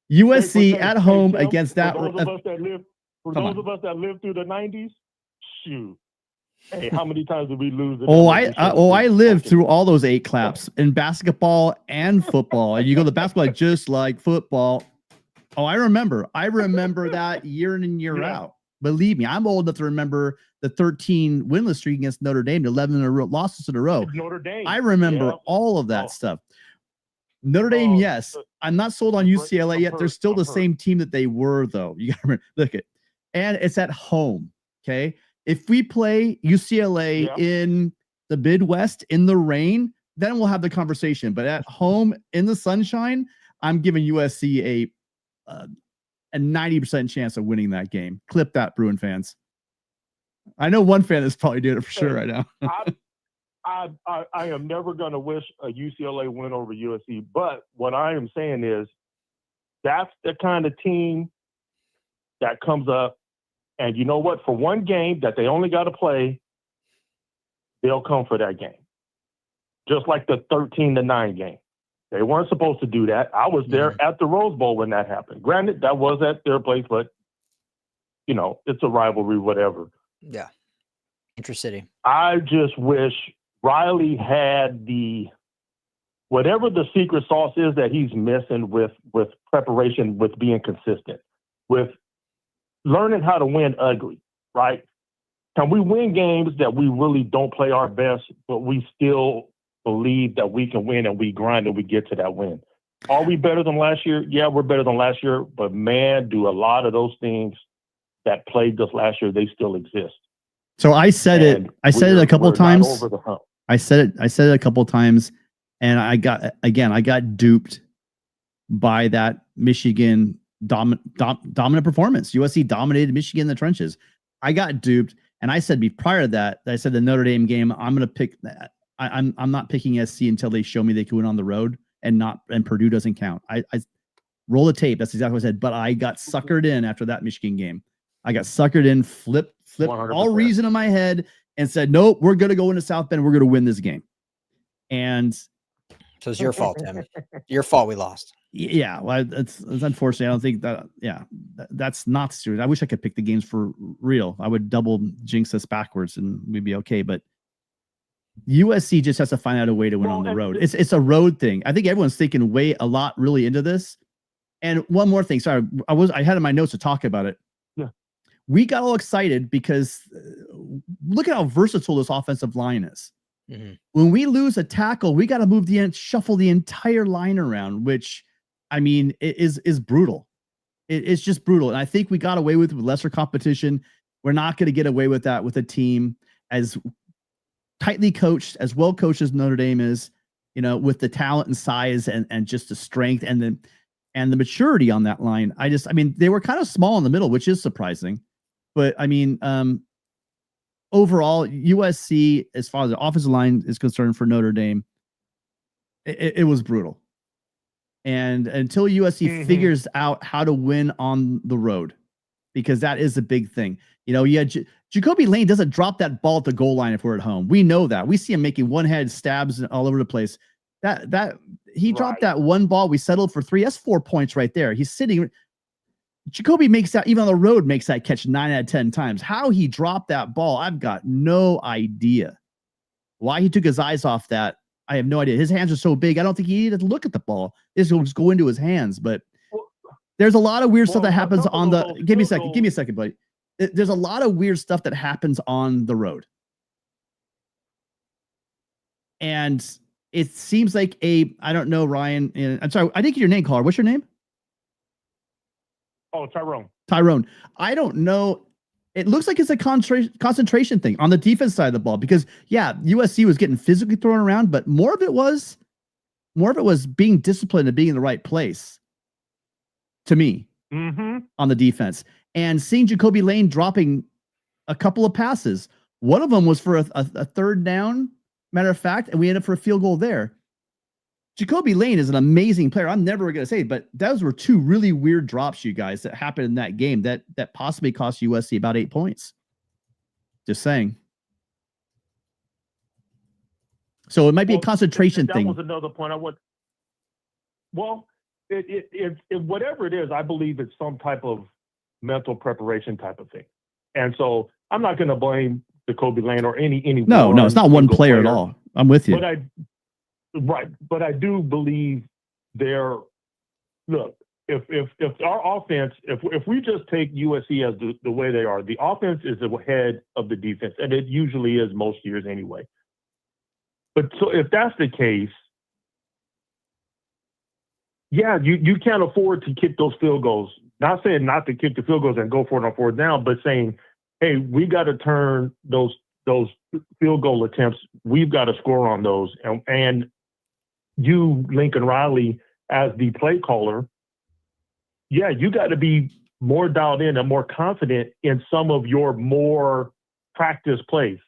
USC at home against that. For those of us that lived through the 90s, shoot. Hey, how many times did we lose? I lived through all those 8 claps in basketball and football. And you go to basketball just like football. Oh, I remember that year in and year out. Believe me, I'm old enough to remember the 13 winless streak against Notre Dame, 11 losses in a row. Notre Dame. I remember all of that stuff. Notre Dame, yes. I'm not sold on UCLA yet. They're still the same team that they were, though. You got to remember, look at, and it's at home. Okay. If we play UCLA in the Midwest in the rain, then we'll have the conversation. But at home in the sunshine, I'm giving USC a 90% chance of winning that game. Clip that, Bruin fans. I know one fan that's probably doing it for sure right now. I am never going to wish a UCLA win over USC, but what I am saying is that's the kind of team that comes up, and you know what? For one game that they only got to play, they'll come for that game. Just like the 13-9 game. They weren't supposed to do that. I was there at the Rose Bowl when that happened. Granted, that was at their place, but, you know, it's a rivalry, whatever. Yeah. Intercity. I just wish Riley had whatever the secret sauce is that he's missing with preparation, with being consistent, with learning how to win ugly, right? Can we win games that we really don't play our best, but we still believe that we can win and we grind and we get to that win? Are we better than last year? Yeah, we're better than last year, but man, do a lot of those things that plagued us last year, they still exist. So I said it a couple times. I said it a couple times, and I got duped by that Michigan dominant performance. USC dominated Michigan in the trenches. I got duped, and I said prior to that, I said the Notre Dame game, I'm going to pick that. I'm not picking SC until they show me they can win on the road, and Purdue doesn't count. I roll the tape. That's exactly what I said. But I got suckered in after that Michigan game. I got suckered in, flipped 100%. All reason in my head, and said, nope, we're going to go into South Bend. We're going to win this game. And so it's your fault, Tim. Your fault we lost. Yeah, well, it's unfortunate. I don't think that. Yeah, that's not true. I wish I could pick the games for real. I would double jinx us backwards, and we'd be okay. But USC just has to find out a way to win on the road. It's a road thing. I think everyone's thinking a lot really into this. And one more thing. Sorry, I had in my notes to talk about it. Yeah. we got all excited because look at how versatile this offensive line is. Mm-hmm. When we lose a tackle, we got to move shuffle the entire line around, which I mean is brutal. It's just brutal. And I think we got away with lesser competition. We're not going to get away with that with a team as tightly coached, as well coached as Notre Dame is, with the talent and size and just the strength and the maturity on that line. I mean, they were kind of small in the middle, which is surprising. But I mean, overall, USC, as far as the offensive line is concerned for Notre Dame, it was brutal. And until USC figures out how to win on the road, because that is a big thing. Jacoby Lane doesn't drop that ball at the goal line if we're at home. We know that. We see him making one-handed stabs all over the place. He dropped that one ball. We settled for 3. That's 4 points right there. He's sitting. Jacoby makes that, even on the road, makes that catch 9 out of 10 times. How he dropped that ball, I've got no idea. Why he took his eyes off that, I have no idea. His hands are so big, I don't think he needed to look at the ball. This will just go into his hands. But there's a lot of weird stuff that happens on the. Give me a second, buddy. There's a lot of weird stuff that happens on the road. And it seems like I don't know, Ryan. I'm sorry, I didn't get your name, caller. What's your name? Oh, Tyrone. Tyrone. I don't know. It looks like it's a concentration thing on the defense side of the ball because, yeah, USC was getting physically thrown around, but more of it was being disciplined and being in the right place, to me, on the defense. And seeing Jacoby Lane dropping a couple of passes. One of them was for a third down, matter of fact, and we ended up for a field goal there. Jacoby Lane is an amazing player. I'm never going to say it, but those were 2 really weird drops, you guys, that happened in that game that possibly cost USC about 8 points. Just saying. So it might be a concentration thing. That was another point I would. Well, it whatever it is, I believe it's some type of mental preparation type of thing. And so I'm not going to blame Jacoby Lane or any. No, it's not one player at all. I'm with you. But I do believe look, if our offense, if we just take USC as the way they are, the offense is ahead of the defense, and it usually is most years anyway. But so if that's the case, yeah, you can't afford to kick those field goals. Not saying not to kick the field goals and go for it on 4th down, but saying, hey, we got to turn those field goal attempts. We've got to score on those. And you, Lincoln Riley, as the play caller, yeah, you got to be more dialed in and more confident in some of your more practice plays.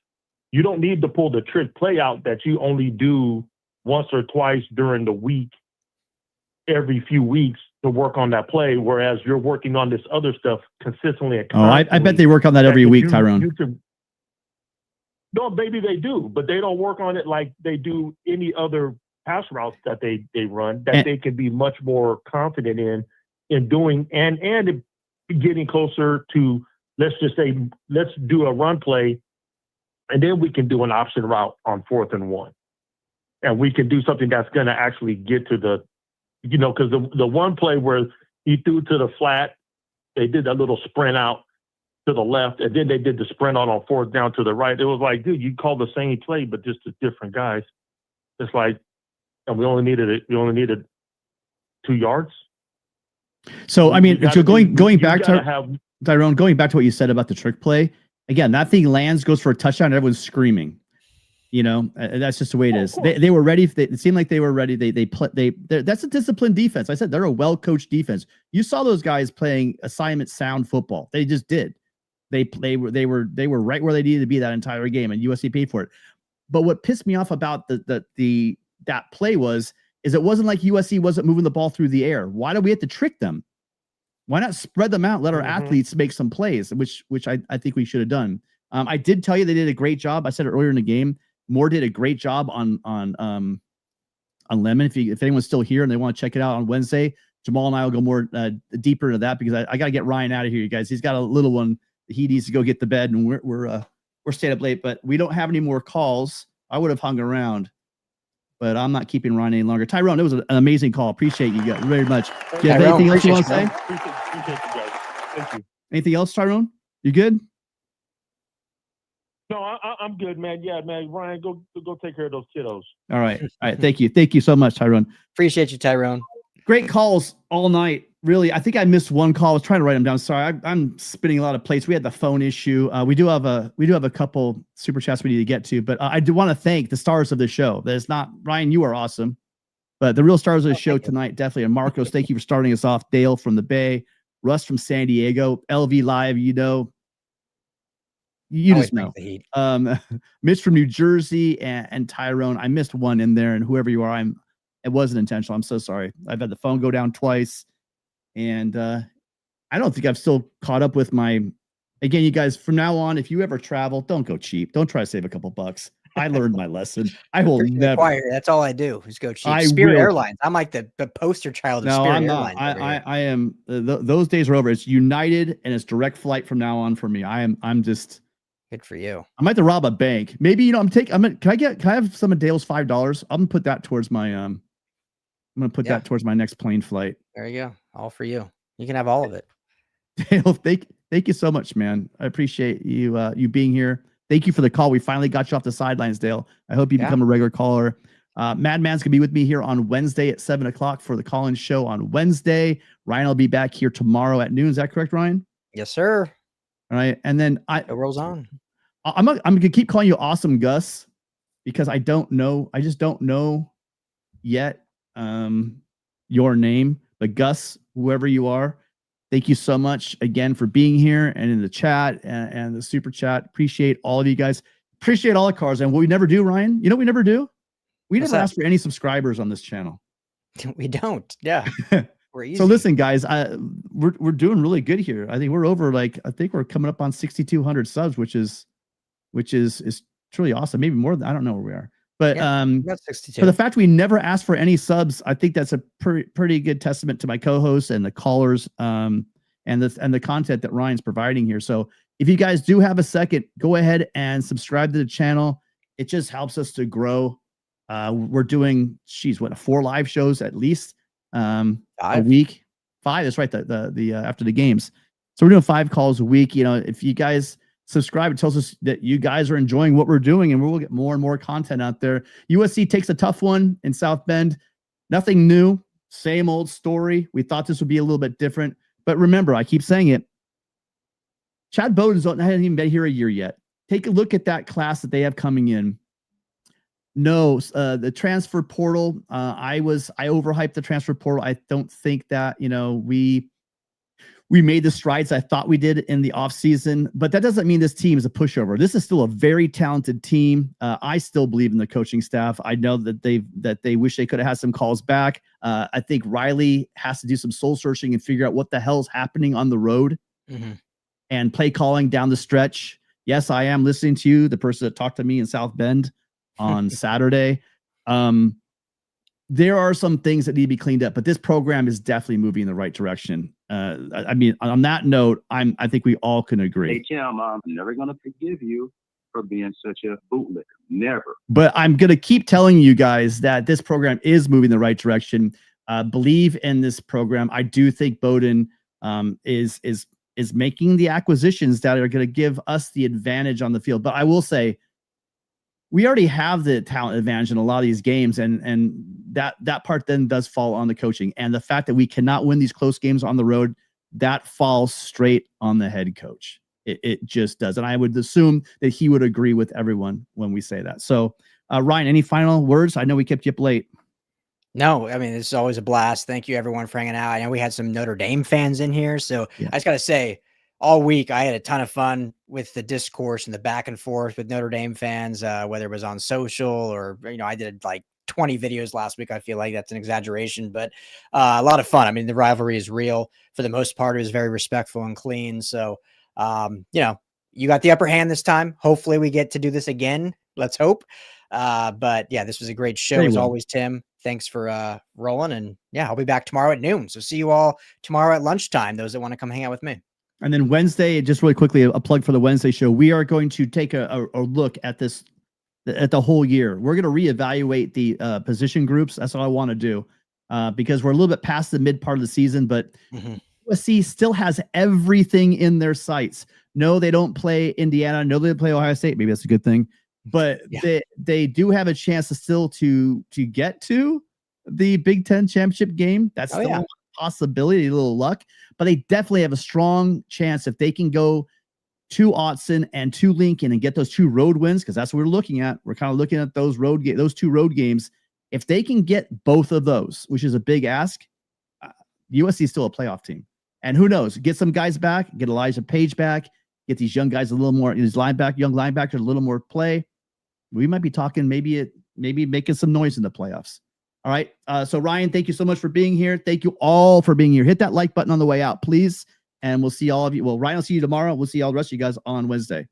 You don't need to pull the trick play out that you only do once or twice during the week, every few weeks, to work on that play, whereas you're working on this other stuff consistently. And I bet they work on that every week, Tyrone. No, maybe they do, but they don't work on it like they do any other pass routes that they run, that they can be much more confident in doing and getting closer to, let's just say, let's do a run play, and then we can do an option route on 4th and 1. And we can do something that's going to actually get to the, because the one play where he threw to the flat, they did that little sprint out to the left, and then they did the sprint out on 4th down to the right. It was like, dude, you call the same play, but just to different guys. It's like, and we only needed 2 yards. So, I mean, so going back to Tyrone, going back to what you said about the trick play, again, that thing lands, goes for a touchdown, and everyone's screaming. That's just the way it is. They were ready. It seemed like they were ready. That's a disciplined defense. I said they're a well-coached defense. You saw those guys playing assignment sound football. They just did. They were right where they needed to be that entire game, and USC paid for it. But what pissed me off about that play is it wasn't like USC wasn't moving the ball through the air. Why do we have to trick them? Why not spread them out? Let our athletes make some plays, which I think we should have done. I did tell you they did a great job. I said it earlier in the game. Moore did a great job on Lemon. If anyone's still here and they want to check it out on Wednesday, Jamal and I will go more deeper into that because I got to get Ryan out of here, you guys. He's got a little one. He needs to go get to bed, and we're staying up late. But we don't have any more calls. I would have hung around, but I'm not keeping Ryan any longer. Tyrone, it was an amazing call. Appreciate you guys very much. Do you have anything else you want to say? Appreciate you guys. Thank you. Anything else, Tyrone? You good? No, I'm good, man. Yeah, man. Ryan, go take care of those kiddos. All right. All right. Thank you. Thank you so much, Tyrone. Appreciate you, Tyrone. Great calls all night. Really, I think I missed one call. I was trying to write them down. Sorry, I'm spinning a lot of plates. We had the phone issue. We do have a couple super chats we need to get to, but I do want to thank the stars of the show. That is not Ryan. You are awesome, but the real stars of the show tonight definitely are Marcos. Thank you for starting us off. Dale from the Bay, Russ from San Diego, LV Live. You know, you just know. Mitch from New Jersey and Tyrone. I missed one in there, and whoever you are, it wasn't intentional. I'm so sorry. I've had the phone go down twice. And I don't think I've still caught up with again, you guys, from now on, if you ever travel, don't go cheap. Don't try to save a couple bucks. I learned my lesson. I will never. That's all I do is go cheap. Spirit Airlines. I'm like the poster child of Spirit Airlines. I am. Those days are over. It's United and it's direct flight from now on for me. I'm just. Good for you. I might have to rob a bank. Maybe, can I have some of Dale's $5? I'm gonna put that towards my that towards my next plane flight. There you go. All for you. You can have all of it. Dale, thank you so much, man. I appreciate you being here. Thank you for the call. We finally got you off the sidelines, Dale. I hope you become a regular caller. Madman's gonna be with me here on Wednesday at 7:00 for the call-in show on Wednesday. Ryan will be back here tomorrow at noon. Is that correct, Ryan? Yes, sir. All right. And then it rolls on. I'm gonna keep calling you Awesome Gus because I just don't know yet your name. But Gus, whoever you are, thank you so much again for being here and in the chat and the super chat. Appreciate all of you guys. Appreciate all the cars. And what we never do, Ryan, you know what we never do? We never ask for any subscribers on this channel. We don't. Yeah. We're easy. So listen, guys, we're doing really good here. I think we're over I think we're coming up on 6,200 subs, which is truly awesome. Maybe more than, I don't know where we are. But that's 62. For the fact we never asked for any subs, I think that's a pretty good testament to my co-hosts and the callers and the content that Ryan's providing here. So if you guys do have a second, go ahead and subscribe to the channel. It just helps us to grow. We're doing 4 live shows at least a week. 5. That's right. The after the games. So we're doing 5 calls a week. You know, if you guys subscribe, it tells us that you guys are enjoying what we're doing, and we'll get more and more content out there. USC takes a tough one in South Bend. Nothing new, same old story. We thought this would be a little bit different, but remember, I keep saying it. Chad Bowden's hasn't even been here a year yet. Take a look at that class that they have coming in. No, the transfer portal. I overhyped the transfer portal. I don't think that we made the strides I thought we did in the offseason, but that doesn't mean this team is a pushover. This is still a very talented team. I still believe in the coaching staff. I know that they wish they could have had some calls back. I think Riley has to do some soul searching and figure out what the hell's happening on the road and play calling down the stretch. Yes, I am listening to you, the person that talked to me in South Bend on Saturday. There are some things that need to be cleaned up, but this program is definitely moving in the right direction. I mean, on that note, I think we all can agree. Hey, Tim, I'm never going to forgive you for being such a bootlicker. Never. But I'm going to keep telling you guys that this program is moving in the right direction. Believe in this program. I do think Bowden is making the acquisitions that are going to give us the advantage on the field. But I will say, we already have the talent advantage in a lot of these games, and that part then does fall on the coaching. And the fact that we cannot win these close games on the road, that falls straight on the head coach. It just does. And I would assume that he would agree with everyone when we say that. So, Ryan, any final words? I know we kept you up late. No, I mean, this is always a blast. Thank you, everyone, for hanging out. I know we had some Notre Dame fans in here. So I just got to say, all week, I had a ton of fun with the discourse and the back and forth with Notre Dame fans, whether it was on social or, I did like 20 videos last week. I feel like that's an exaggeration, but a lot of fun. I mean, the rivalry is real. For the most part, it was very respectful and clean. So, you got the upper hand this time. Hopefully we get to do this again. Let's hope. But yeah, this was a great show as always, Tim. Thanks for rolling. And yeah, I'll be back tomorrow at noon. So see you all tomorrow at lunchtime, those that want to come hang out with me. And then Wednesday, just really quickly, a plug for the Wednesday show. We are going to take a look at the whole year. We're going to reevaluate the position groups. That's what I want to do because we're a little bit past the mid part of the season, but USC still has everything in their sights. No, they don't play Indiana. No, they don't play Ohio State. Maybe that's a good thing. But they do have a chance to still to get to the Big Ten championship game. That's still a possibility, a little luck. But they definitely have a strong chance if they can go to Autzen and to Lincoln and get those 2 road wins, because that's what we're looking at. We're kind of looking at those 2 road games. If they can get both of those, which is a big ask, USC is still a playoff team. And who knows? Get some guys back, get Elijah Page back, get these young guys a little more, young linebackers a little more play. We might be talking maybe making some noise in the playoffs. All right. So Ryan, thank you so much for being here. Thank you all for being here. Hit that like button on the way out, please. And we'll see all of you. Well, Ryan will see you tomorrow. We'll see all the rest of you guys on Wednesday.